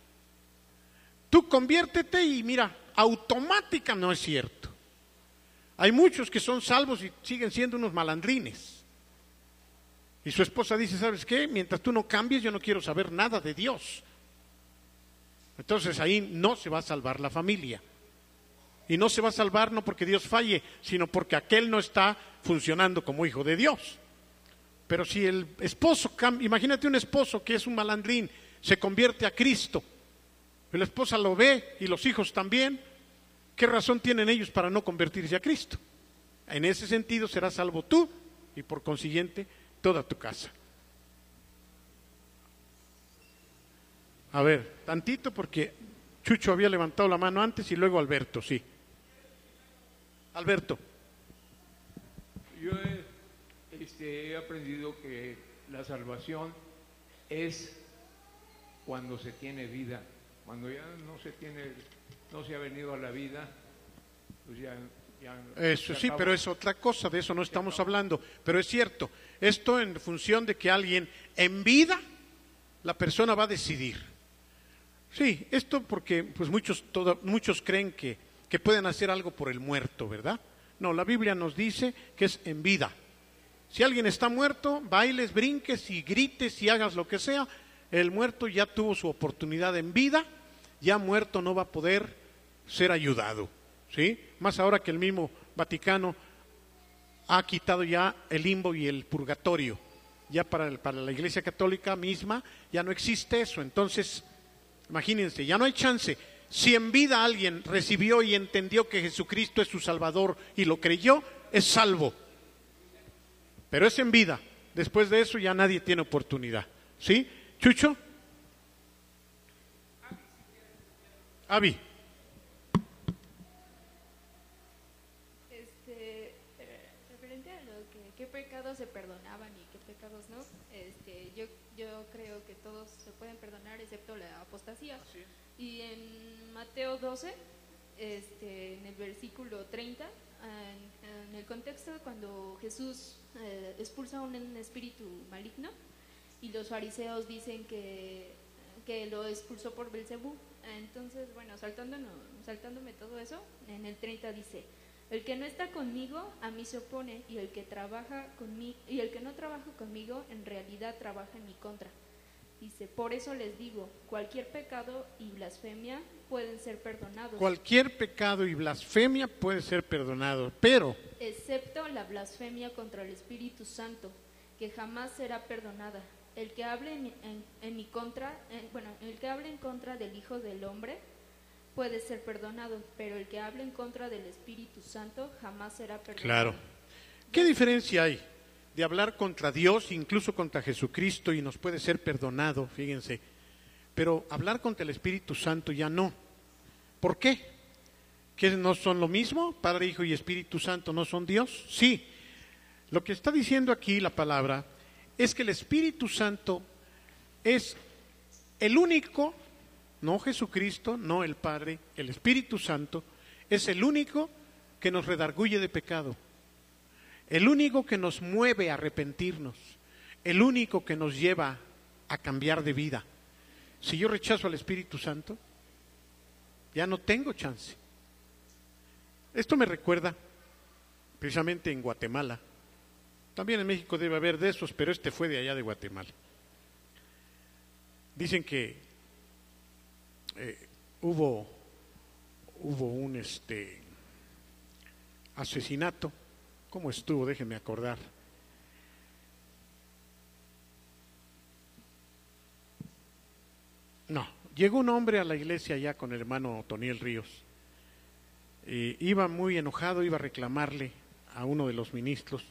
Tú conviértete y mira, automática. No es cierto. Hay muchos que son salvos y siguen siendo unos malandrines. Y su esposa dice, ¿sabes qué? Mientras tú no cambies, yo no quiero saber nada de Dios. Entonces ahí no se va a salvar la familia. Y no se va a salvar no porque Dios falle, sino porque aquel no está funcionando como hijo de Dios. Pero si el esposo, imagínate un esposo que es un malandrín, se convierte a Cristo, y la esposa lo ve y los hijos también, ¿qué razón tienen ellos para no convertirse a Cristo? En ese sentido serás salvo tú y por consiguiente toda tu casa. A ver, tantito porque Chucho había levantado la mano antes y luego Alberto, sí. Alberto. Yo he aprendido que la salvación es cuando se tiene vida. Cuando ya no se ha venido a la vida, pues ya Eso sí, pero es otra cosa, de eso no estamos hablando. Pero es cierto, esto en función de que alguien en vida, la persona va a decidir. Sí, esto porque pues muchos creen que pueden hacer algo por el muerto, ¿verdad? No, la Biblia nos dice que es en vida. Si alguien está muerto, bailes, brinques y grites y hagas lo que sea, el muerto ya tuvo su oportunidad en vida, ya muerto no va a poder ser ayudado, ¿sí? Más ahora que el mismo Vaticano ha quitado ya el limbo y el purgatorio. Ya para la Iglesia Católica misma ya no existe eso. Entonces, imagínense, ya no hay chance. Si en vida alguien recibió y entendió que Jesucristo es su Salvador y lo creyó, es salvo. Pero es en vida. Después de eso ya nadie tiene oportunidad. ¿Sí? ¿Chucho? Avi. Referente a lo que qué pecados se perdonaban y qué pecados no, yo creo que todos se pueden perdonar excepto la apostasía. Y en Mateo 12, en el versículo 30, en el contexto cuando Jesús expulsa un espíritu maligno y los fariseos dicen que lo expulsó por Belcebú. Entonces, bueno, saltándome todo eso, en el 30 dice: el que no está conmigo a mí se opone, y el que no trabaja conmigo en realidad trabaja en mi contra. Dice: por eso les digo, cualquier pecado y blasfemia pueden ser perdonados. Cualquier pecado y blasfemia puede ser perdonado, pero excepto la blasfemia contra el Espíritu Santo, que jamás será perdonada. El que hable en mi contra, el que hable en contra del Hijo del Hombre puede ser perdonado, pero el que hable en contra del Espíritu Santo jamás será perdonado. Claro. ¿Qué diferencia hay de hablar contra Dios, incluso contra Jesucristo, y nos puede ser perdonado, fíjense, pero hablar contra el Espíritu Santo ya no? ¿Por qué? ¿Que no son lo mismo? Padre, Hijo y Espíritu Santo no son Dios. Sí, lo que está diciendo aquí la palabra es que el Espíritu Santo es el único, no Jesucristo, no el Padre, el Espíritu Santo es el único que nos redarguye de pecado, el único que nos mueve a arrepentirnos, el único que nos lleva a cambiar de vida. Si yo rechazo al Espíritu Santo, ya no tengo chance. Esto me recuerda precisamente en Guatemala. También en México debe haber de esos, pero este fue de allá de Guatemala. Dicen que hubo un asesinato. ¿Cómo estuvo? Déjenme acordar. No, llegó un hombre a la iglesia allá con el hermano Toniel Ríos. Iba muy enojado, iba a reclamarle a uno de los ministros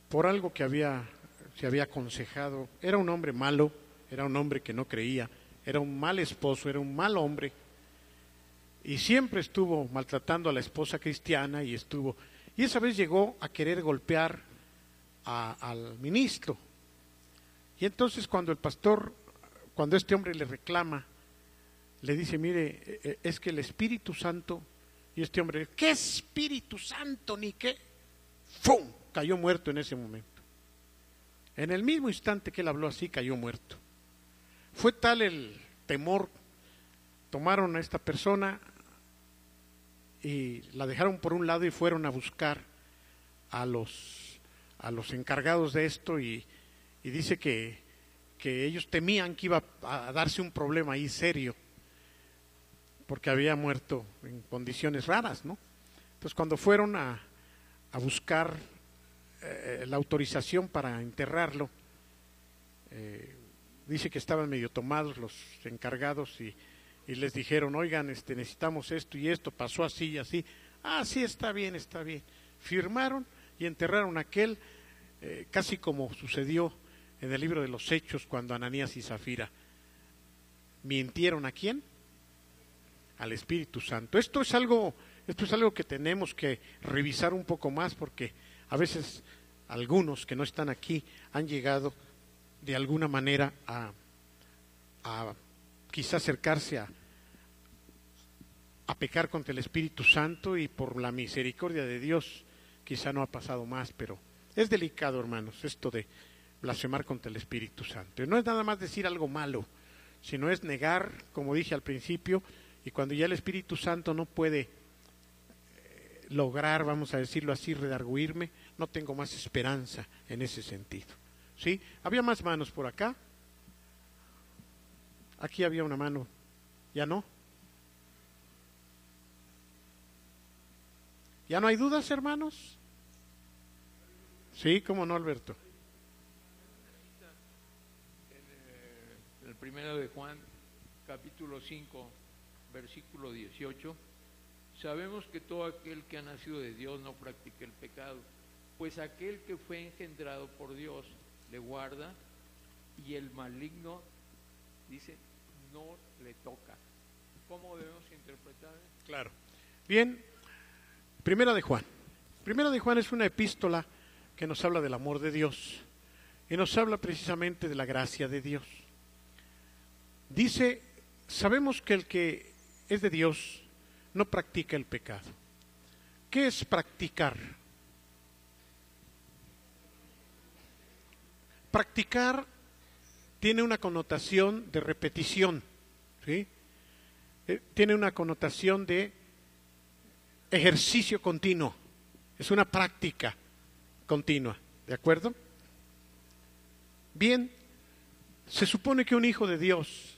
por algo que se había aconsejado. Era un hombre malo, era un hombre que no creía, era un mal esposo, era un mal hombre, y siempre estuvo maltratando a la esposa cristiana, y esa vez llegó a querer golpear al ministro. Y entonces cuando este hombre le reclama, le dice: mire, es que el Espíritu Santo, y este hombre, ¿qué Espíritu Santo? Ni qué. ¡Fum! Cayó muerto en ese momento. En el mismo instante que él habló así, cayó muerto. Fue tal el temor, tomaron a esta persona y la dejaron por un lado y fueron a buscar a los encargados de esto, y dice que ellos temían que iba a darse un problema ahí serio, porque había muerto en condiciones raras, ¿no? Entonces cuando fueron a buscar la autorización para enterrarlo, dice que estaban medio tomados los encargados y les dijeron: oigan, necesitamos esto y esto, pasó así y así. Ah, sí, está bien, está bien. Firmaron y enterraron a aquel, casi como sucedió en el libro de los Hechos cuando Ananías y Zafira ¿Mintieron a quién? Al Espíritu Santo. Esto es algo que tenemos que revisar un poco más, porque a veces algunos que no están aquí han llegado de alguna manera a quizá acercarse a pecar contra el Espíritu Santo, y por la misericordia de Dios quizá no ha pasado más, pero es delicado, hermanos, esto de blasfemar contra el Espíritu Santo. Y no es nada más decir algo malo, sino es negar, como dije al principio, y cuando ya el Espíritu Santo no puede lograr, vamos a decirlo así, redarguirme, no tengo más esperanza en ese sentido. ¿Sí? Había más manos por acá. Aquí había una mano. ¿Ya no? ¿Ya no hay dudas, hermanos? Sí, ¿cómo no, Alberto? En el primero de Juan, capítulo 5, versículo 18, sabemos que todo aquel que ha nacido de Dios no practica el pecado, pues aquel que fue engendrado por Dios le guarda, y el maligno, dice, no le toca. ¿Cómo debemos interpretar? Claro. Bien, Primera de Juan. Primera de Juan es una epístola que nos habla del amor de Dios y nos habla precisamente de la gracia de Dios. Dice, sabemos que el que es de Dios no practica el pecado. ¿Qué es practicar? Practicar tiene una connotación de repetición, ¿sí? Tiene una connotación de ejercicio continuo, es una práctica continua, ¿de acuerdo? Bien, se supone que un hijo de Dios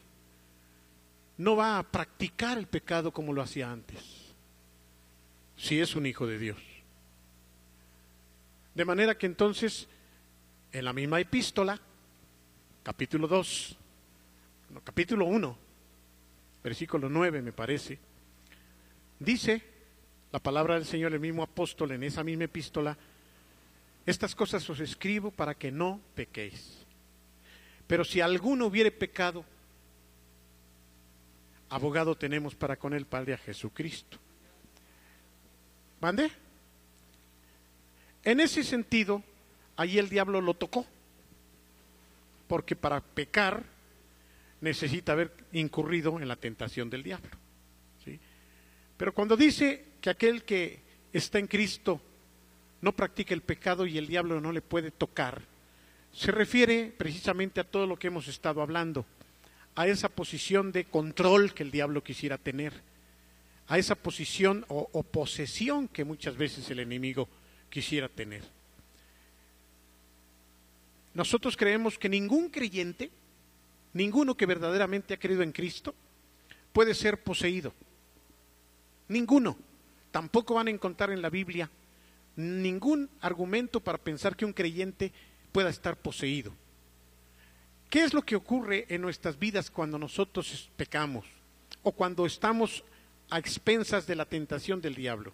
no va a practicar el pecado como lo hacía antes, si es un hijo de Dios. De manera que entonces, en la misma epístola, capítulo 1, versículo 9 me parece, dice la palabra del Señor, el mismo apóstol en esa misma epístola: estas cosas os escribo para que no pequéis. Pero si alguno hubiere pecado, abogado tenemos para con el Padre, a Jesucristo. ¿Mande? En ese sentido, allí el diablo lo tocó, porque para pecar necesita haber incurrido en la tentación del diablo, ¿sí? Pero cuando dice que aquel que está en Cristo no practica el pecado y el diablo no le puede tocar, se refiere precisamente a todo lo que hemos estado hablando, a esa posición de control que el diablo quisiera tener, a esa posición o posesión que muchas veces el enemigo quisiera tener. Nosotros creemos que ningún creyente, ninguno que verdaderamente ha creído en Cristo, puede ser poseído. Ninguno. Tampoco van a encontrar en la Biblia ningún argumento para pensar que un creyente pueda estar poseído. ¿Qué es lo que ocurre en nuestras vidas cuando nosotros pecamos o cuando estamos a expensas de la tentación del diablo?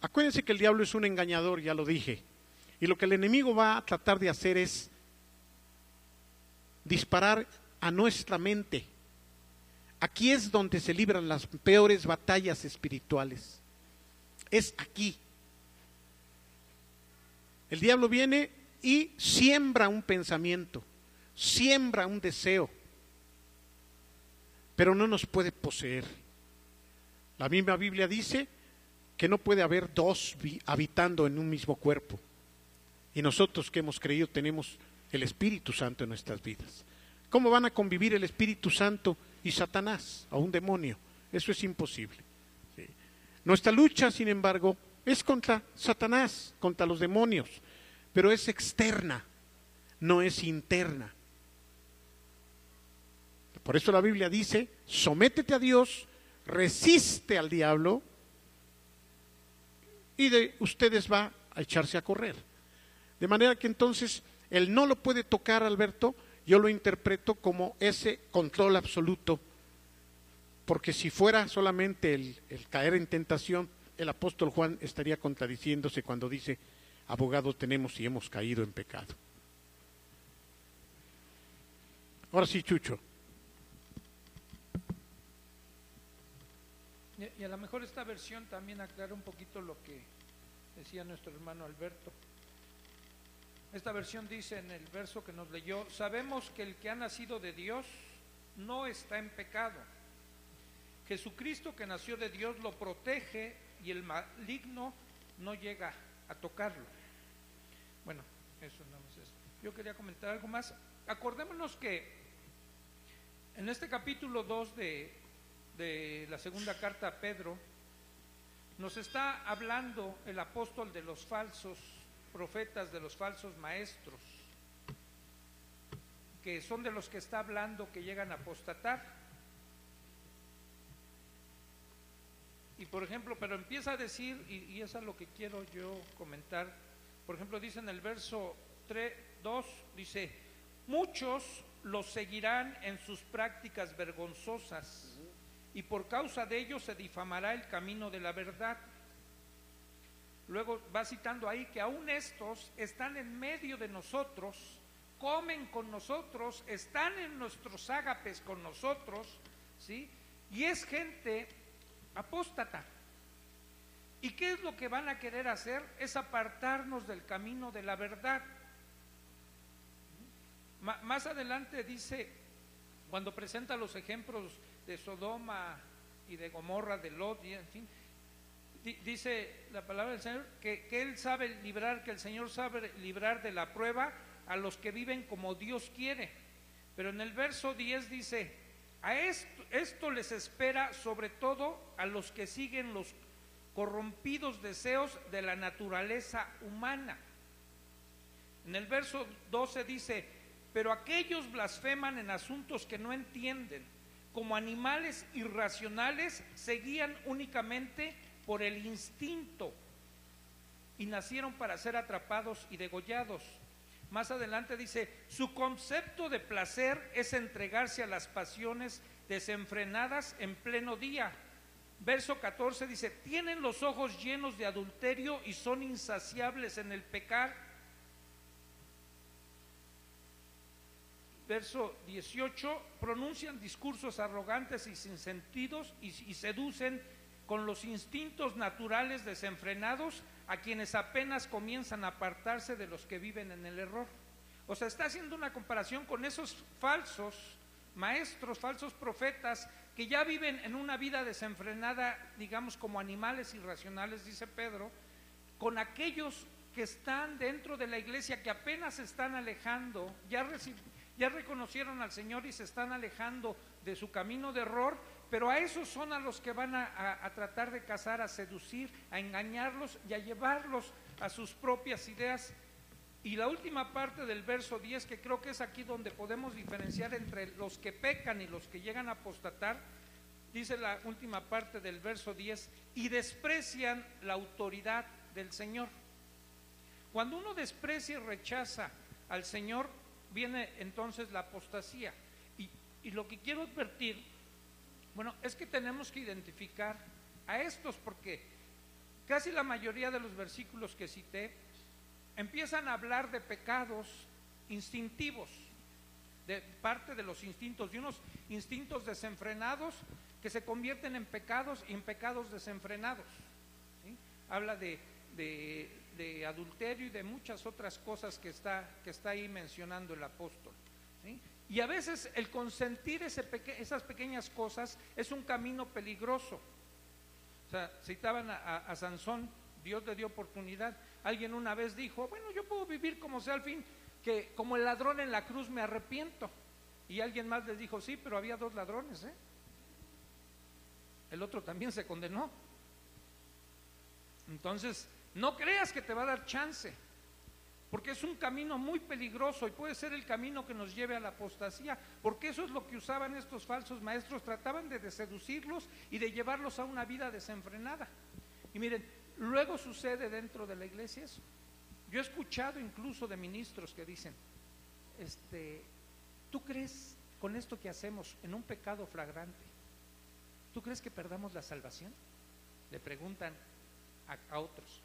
Acuérdense que el diablo es un engañador, ya lo dije, y lo que el enemigo va a tratar de hacer es disparar a nuestra mente. Aquí es donde se libran las peores batallas espirituales. Es aquí. El diablo viene y siembra un pensamiento, siembra un deseo, pero no nos puede poseer. La misma Biblia dice que no puede haber dos habitando en un mismo cuerpo. Y nosotros que hemos creído tenemos el Espíritu Santo en nuestras vidas. ¿Cómo van a convivir el Espíritu Santo y Satanás, o un demonio? Eso es imposible. ¿Sí? Nuestra lucha, sin embargo, es contra Satanás, contra los demonios, pero es externa, no es interna. Por eso la Biblia dice: sométete a Dios, resiste al diablo, y de ustedes va a echarse a correr. De manera que entonces él no lo puede tocar, Alberto. Yo lo interpreto como ese control absoluto, porque si fuera solamente el caer en tentación, el apóstol Juan estaría contradiciéndose cuando dice: abogados tenemos y hemos caído en pecado. Ahora sí, Chucho. Y a lo mejor esta versión también aclara un poquito lo que decía nuestro hermano Alberto. Esta versión dice en el verso que nos leyó: sabemos que el que ha nacido de Dios no está en pecado. Jesucristo, que nació de Dios, lo protege y el maligno no llega a tocarlo. Bueno, eso nada más es. Yo quería comentar algo más. Acordémonos que en este capítulo 2 de la segunda carta a Pedro, nos está hablando el apóstol de los falsos profetas, de los falsos maestros, que son de los que está hablando que llegan a apostatar. Y por ejemplo, pero empieza a decir, y eso es lo que quiero yo comentar, por ejemplo, dice en el verso 2, dice: muchos los seguirán en sus prácticas vergonzosas, y por causa de ellos se difamará el camino de la verdad. Luego va citando ahí que aún estos están en medio de nosotros, comen con nosotros, están en nuestros ágapes con nosotros, ¿sí? Y es gente apóstata. ¿Y qué es lo que van a querer hacer? Es apartarnos del camino de la verdad. Más adelante dice, cuando presenta los ejemplos de Sodoma y de Gomorra, de Lot, y en fin, dice la palabra del Señor que Él sabe librar, que el Señor sabe librar de la prueba a los que viven como Dios quiere. Pero en el verso 10 dice: a esto les espera sobre todo a los que siguen los corrompidos deseos de la naturaleza humana. En el verso 12 dice: pero aquellos blasfeman en asuntos que no entienden, como animales irracionales se guían únicamente por el instinto y nacieron para ser atrapados y degollados. Más adelante dice: su concepto de placer es entregarse a las pasiones desenfrenadas en pleno día. Verso 14 dice: tienen los ojos llenos de adulterio y son insaciables en el pecar. Verso 18: pronuncian discursos arrogantes y sin sentidos y seducen con los instintos naturales desenfrenados a quienes apenas comienzan a apartarse de los que viven en el error. O sea, está haciendo una comparación con esos falsos maestros, falsos profetas que ya viven en una vida desenfrenada, digamos como animales irracionales, dice Pedro, con aquellos que están dentro de la iglesia, que apenas se están alejando, ya reconocieron al Señor y se están alejando de su camino de error, pero a esos son a los que van a tratar de cazar, a seducir, a engañarlos y a llevarlos a sus propias ideas. Y la última parte del verso 10, que creo que es aquí donde podemos diferenciar entre los que pecan y los que llegan a apostatar, dice la última parte del verso 10: y desprecian la autoridad del Señor. Cuando uno desprecia y rechaza al Señor, viene entonces la apostasía. Y lo que quiero advertir, bueno, es que tenemos que identificar a estos, porque casi la mayoría de los versículos que cité empiezan a hablar de pecados instintivos, de parte de los instintos, de unos instintos desenfrenados que se convierten en pecados y en pecados desenfrenados, ¿sí? Habla de adulterio y de muchas otras cosas que está ahí mencionando el apóstol, ¿sí? Y a veces el consentir esas pequeñas cosas es un camino peligroso. O sea, citaban a Sansón, Dios le dio oportunidad. Alguien una vez dijo: bueno, yo puedo vivir como sea, al fin, que como el ladrón en la cruz me arrepiento. Y alguien más les dijo: sí, pero había 2 ladrones, el otro también se condenó. Entonces, no creas que te va a dar chance, porque es un camino muy peligroso y puede ser el camino que nos lleve a la apostasía, porque eso es lo que usaban estos falsos maestros, trataban de seducirlos y de llevarlos a una vida desenfrenada. Y miren, luego sucede dentro de la iglesia eso. Yo he escuchado incluso de ministros que dicen: ¿tú crees con esto que hacemos en un pecado flagrante, tú crees que perdamos la salvación? Le preguntan a otros,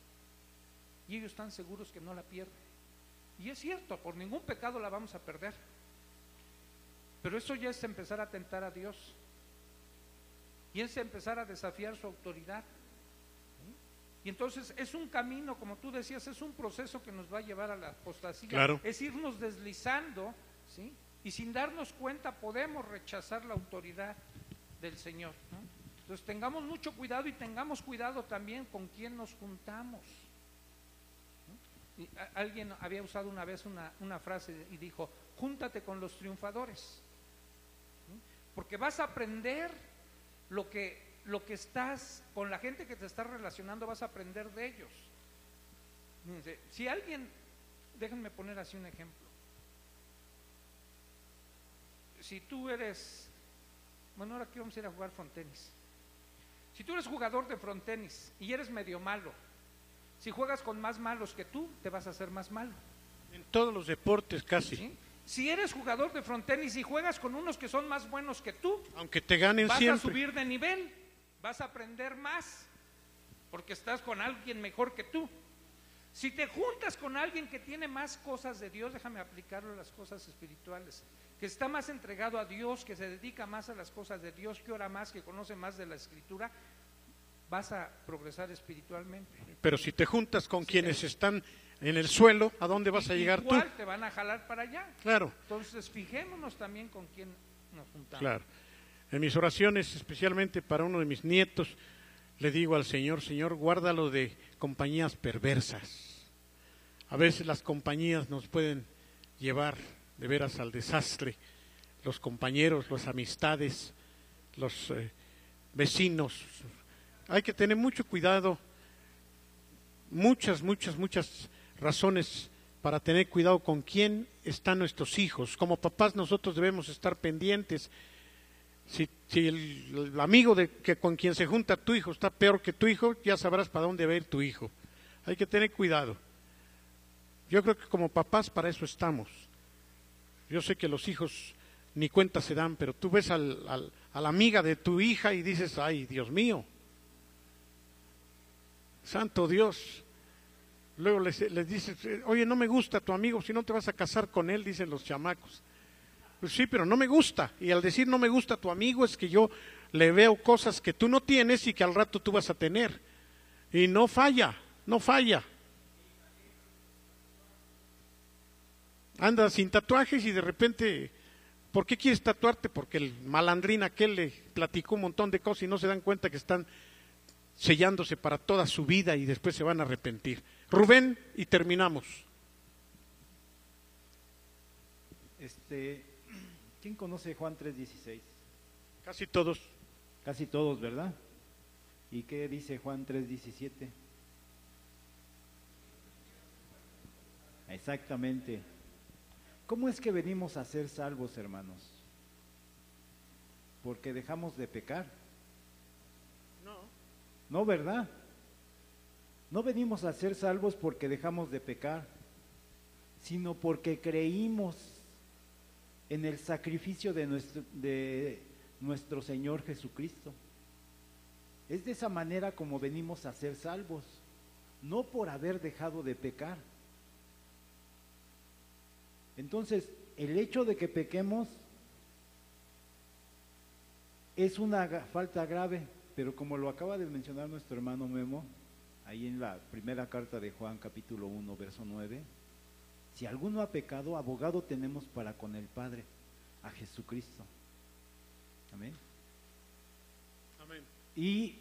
y ellos están seguros que no la pierden. Y es cierto, por ningún pecado la vamos a perder, pero eso ya es empezar a tentar a Dios. y es empezar a desafiar su autoridad. Y entonces es un camino, como tú decías, es un proceso que nos va a llevar a la apostasía. Claro. Es irnos deslizando, ¿sí? Y sin darnos cuenta podemos rechazar la autoridad del Señor, ¿no? Entonces tengamos mucho cuidado y tengamos cuidado también con quién nos juntamos, ¿no? Y alguien había usado una vez una frase y dijo: júntate con los triunfadores, ¿sí? Porque vas a aprender lo que estás, con la gente que te estás relacionando, vas a aprender de ellos. Si alguien, déjenme poner así un ejemplo. Si tú eres, bueno, ahora aquí vamos a ir a jugar frontenis. Si tú eres jugador de frontenis y eres medio malo, si juegas con más malos que tú, te vas a hacer más malo. En todos los deportes casi. ¿Sí? Si eres jugador de frontenis y juegas con unos que son más buenos que tú, aunque te ganen vas siempre, a subir de nivel, vas a aprender más, porque estás con alguien mejor que tú. Si te juntas con alguien que tiene más cosas de Dios, déjame aplicarlo a las cosas espirituales, que está más entregado a Dios, que se dedica más a las cosas de Dios, que ora más, que conoce más de la Escritura, vas a progresar espiritualmente. Pero si te juntas con quienes están en el suelo, ¿a dónde vas a llegar tú? Igual te van a jalar para allá. Claro. Entonces fijémonos también con quién nos juntamos. Claro. En mis oraciones, especialmente para uno de mis nietos, le digo al Señor: Señor, guárdalo de compañías perversas. A veces las compañías nos pueden llevar de veras al desastre. Los compañeros, las amistades, los vecinos. Hay que tener mucho cuidado, muchas razones para tener cuidado con quién están nuestros hijos. Como papás nosotros debemos estar pendientes. Si el amigo con quien se junta tu hijo está peor que tu hijo, ya sabrás para dónde va a ir tu hijo. Hay que tener cuidado. Yo creo que como papás para eso estamos. Yo sé que los hijos ni cuenta se dan, pero tú ves a la amiga de tu hija y dices: ay, Dios mío, santo Dios. Luego les dices: oye, no me gusta tu amigo, si no te vas a casar con él, dicen los chamacos. Pues sí, pero no me gusta. Y al decir no me gusta tu amigo es que yo le veo cosas que tú no tienes y que al rato tú vas a tener. Y no falla. Anda sin tatuajes y de repente, ¿por qué quieres tatuarte? Porque el malandrín aquel le platicó un montón de cosas y no se dan cuenta que están sellándose para toda su vida y después se van a arrepentir. Rubén, y terminamos. ¿Quién conoce Juan 3:16? Casi todos. Casi todos, ¿verdad? ¿Y qué dice Juan 3:17? Exactamente. ¿Cómo es que venimos a ser salvos, hermanos? ¿Porque dejamos de pecar? No, ¿verdad? No venimos a ser salvos porque dejamos de pecar, sino porque creímos en el sacrificio de nuestro Señor Jesucristo. Es de esa manera como venimos a ser salvos, no por haber dejado de pecar. Entonces, el hecho de que pequemos es una falta grave, pero como lo acaba de mencionar nuestro hermano Memo, ahí en la primera carta de Juan, capítulo 1, verso 9, si alguno ha pecado, abogado tenemos para con el Padre, a Jesucristo. Amén. Amén. ¿Y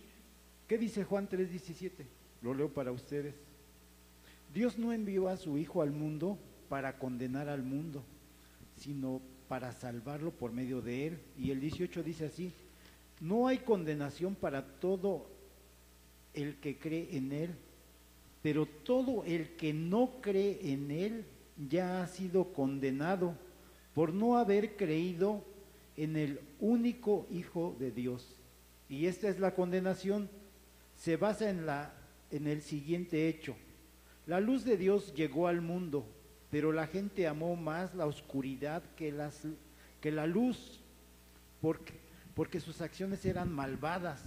qué dice Juan 3:17? Lo leo para ustedes. Dios no envió a su Hijo al mundo para condenar al mundo, sino para salvarlo por medio de él. Y el 18 dice así: no hay condenación para todo el que cree en él, pero todo el que no cree en él ya ha sido condenado por no haber creído en el único Hijo de Dios. Y esta es la condenación, se basa en el siguiente hecho: la luz de Dios llegó al mundo, pero la gente amó más la oscuridad que la luz, porque sus acciones eran malvadas.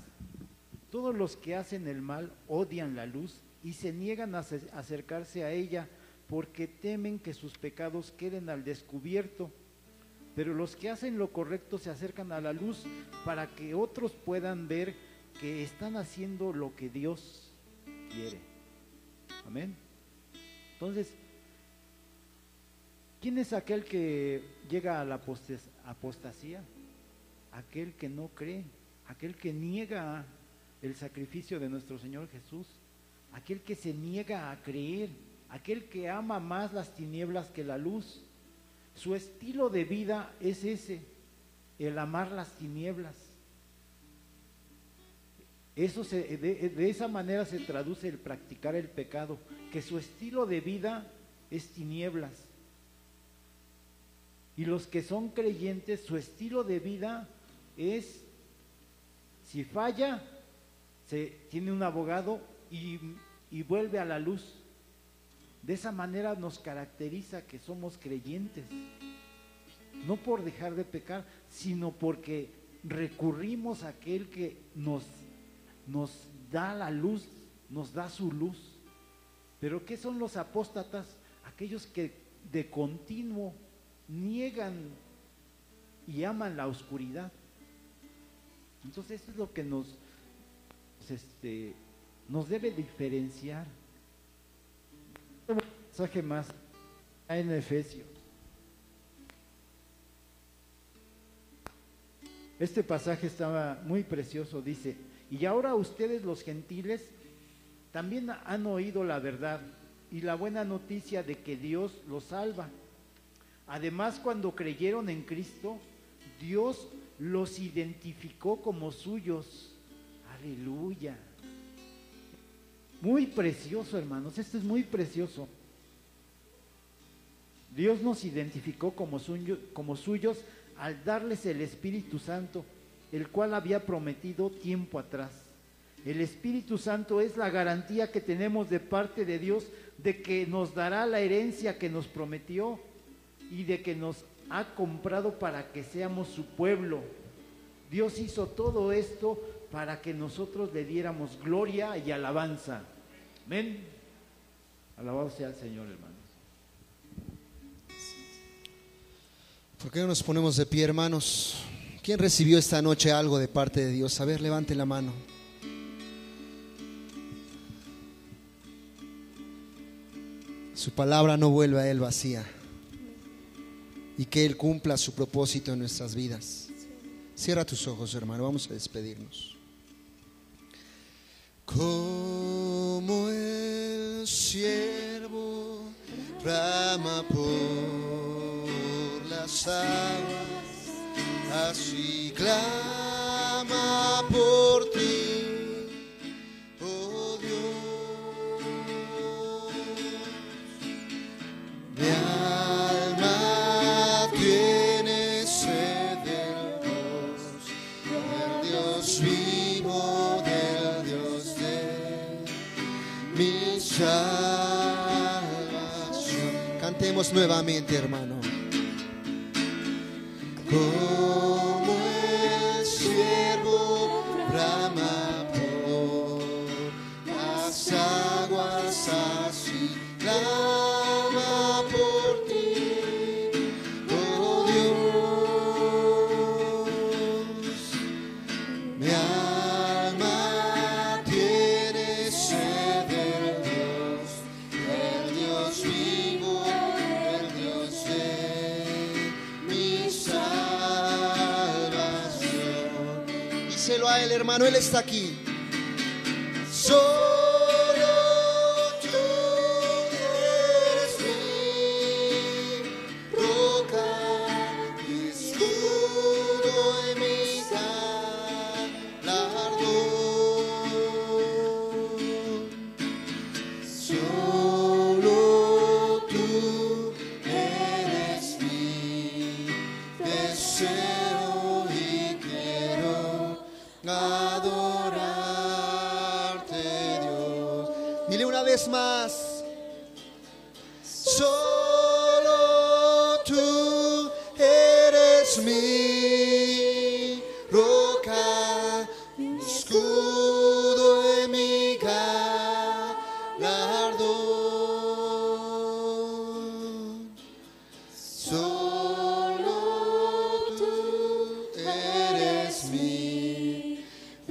Todos los que hacen el mal odian la luz y se niegan a acercarse a ella, porque temen que sus pecados queden al descubierto. pero los que hacen lo correcto se acercan a la luz para que otros puedan ver que están haciendo lo que Dios quiere. Amén. Entonces, ¿quién es aquel que llega a la apostasía? Aquel que no cree, aquel que niega el sacrificio de nuestro Señor Jesús, aquel que se niega a creer, aquel que ama más las tinieblas que la luz. Su estilo de vida es ese, el amar las tinieblas. Eso de esa manera se traduce el practicar el pecado, que su estilo de vida es tinieblas. Y los que son creyentes, su estilo de vida es, si falla, tiene un abogado y vuelve a la luz. De esa manera nos caracteriza que somos creyentes, no por dejar de pecar, sino porque recurrimos a aquel que nos da la luz, nos da su luz. Pero ¿qué son los apóstatas? Aquellos que de continuo niegan y aman la oscuridad. Entonces eso es lo que nos debe diferenciar. Un mensaje más en Efesios. Este pasaje estaba muy precioso, dice: y ahora ustedes los gentiles también han oído la verdad y la buena noticia de que Dios los salva. Además, cuando creyeron en Cristo, Dios los identificó como suyos. Aleluya. Muy precioso, hermanos, esto es muy precioso. Dios nos identificó como suyos al darles el Espíritu Santo, el cual había prometido tiempo atrás. El Espíritu Santo es la garantía que tenemos de parte de Dios de que nos dará la herencia que nos prometió y de que nos ha comprado para que seamos su pueblo. Dios hizo todo esto para que nosotros le diéramos gloria y alabanza. Amén. Alabado sea el Señor, hermanos. ¿Por qué no nos ponemos de pie, hermanos? ¿Quién recibió esta noche algo de parte de Dios? A ver, levante la mano. Su palabra no vuelve a Él vacía, y que Él cumpla su propósito en nuestras vidas. Cierra tus ojos, hermano, vamos a despedirnos. Como el siervo brama por las aguas, así clama por ti, oh Dios. Mi alma tiene sed del Dios vivo, del Dios de mi salvación. Cantemos nuevamente, hermano. Como el siervo brama por las aguas, así clama por ti, oh Dios. Mi alma tiene sed del Dios vivo, del Dios de mi salvación. Díselo a Él, hermano, Él está aquí. Solo tú eres mi roca, mi escudo y mi galardón. Solo tú eres mi deseo y quiero adorarte, Dios. Dile una vez más. Solo tú eres mi roca, mi escudo y mi galardón. Solo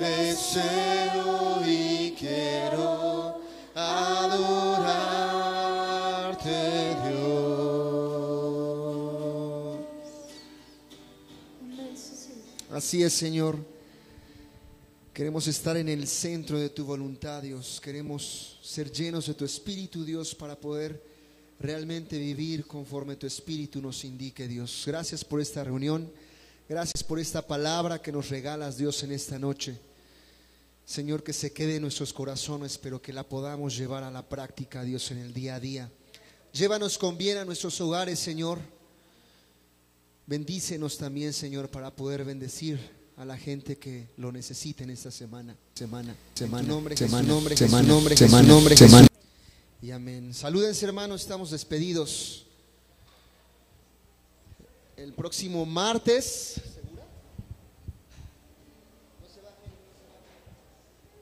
deseo y quiero adorarte, Dios. Así es, Señor. Queremos estar en el centro de tu voluntad, Dios. Queremos ser llenos de tu Espíritu, Dios, para poder realmente vivir conforme tu Espíritu nos indique, Dios. Gracias por esta reunión. Gracias por esta palabra que nos regalas, Dios, en esta noche. Señor, que se quede en nuestros corazones, pero que la podamos llevar a la práctica, Dios, en el día a día. Llévanos con bien a nuestros hogares, Señor. Bendícenos también, Señor, para poder bendecir a la gente que lo necesite en esta semana. Y amén. Salúdense, hermanos, estamos despedidos. El próximo martes,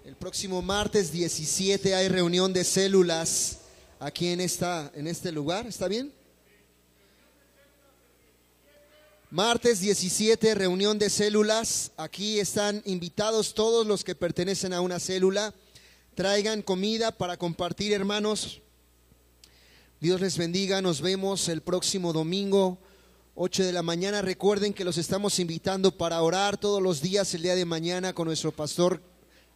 el próximo martes 17 hay reunión de células aquí en este lugar. ¿Está bien? Martes 17, reunión de células. Aquí están invitados todos los que pertenecen a una célula. Traigan comida para compartir, hermanos. Dios les bendiga. Nos vemos el próximo domingo, 8 de la mañana. Recuerden que los estamos invitando para orar todos los días el día de mañana con nuestro pastor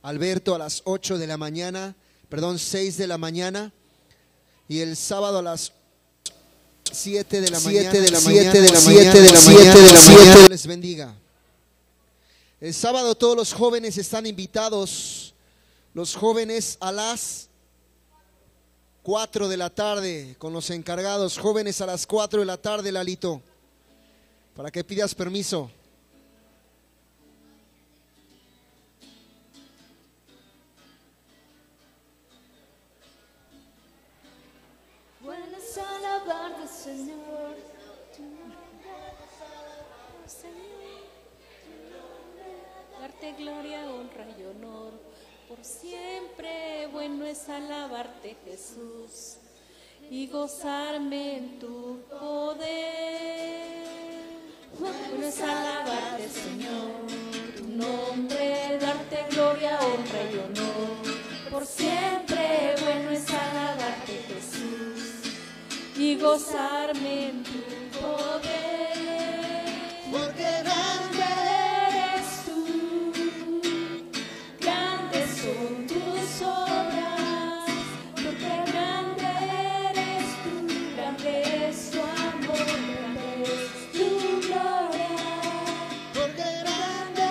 Alberto a las 6 de la mañana. Y el sábado a las 7 de la mañana. Dios les bendiga. El sábado todos los jóvenes están invitados. Los jóvenes a las 4 de la tarde con los encargados. Jóvenes a las 4 de la tarde, Lalito, para que pidas permiso. Bueno es alabarte, Señor. Darte gloria, honra y honor por siempre. Bueno es alabarte, Jesús, y gozarme en tu poder. Bueno es alabarte, Señor, tu nombre, darte gloria, honra y honor por siempre. Bueno es alabarte, Jesús, y gozarme en tu poder. Porque grande eres tú, grandes son tus obras. Porque grande eres tú, grande es tu amor, grande es tu gloria. Porque grande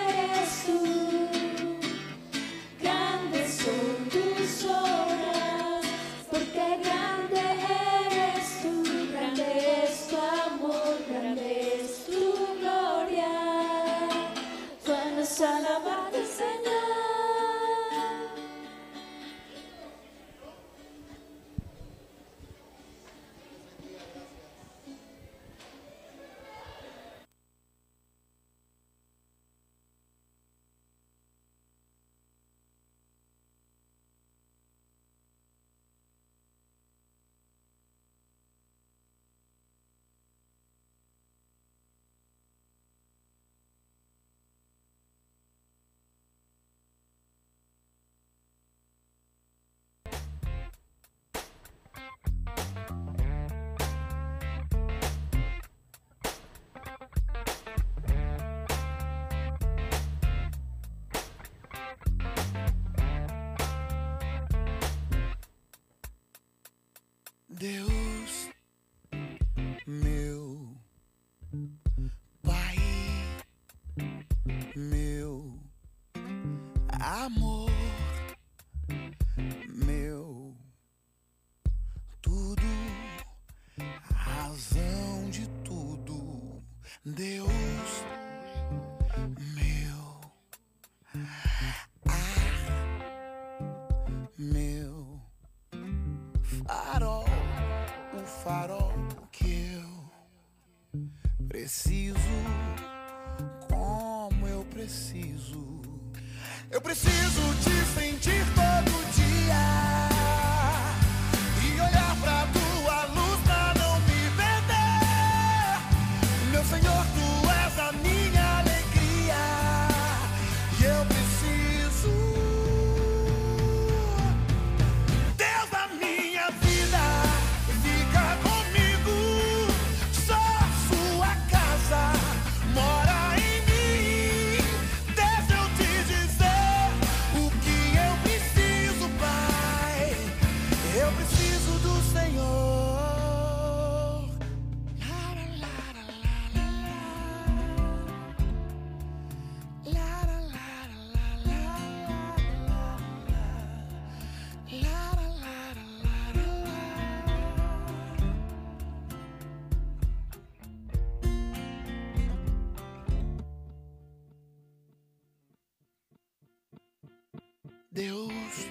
eres tú, grandes son tus obras. Porque grande eres tú, grande es tu amor, grande es tu gloria. Bueno es alabarte, Señor. Deus, meu Pai, meu amor, meu tudo, razão de tudo. Deus, meu meu farol, o farol que eu preciso, como eu preciso. Eu preciso te sentir todo dia e olhar pra tua luz pra não me perder. Meu Senhor, tu és a minha alegria e eu preciso Deus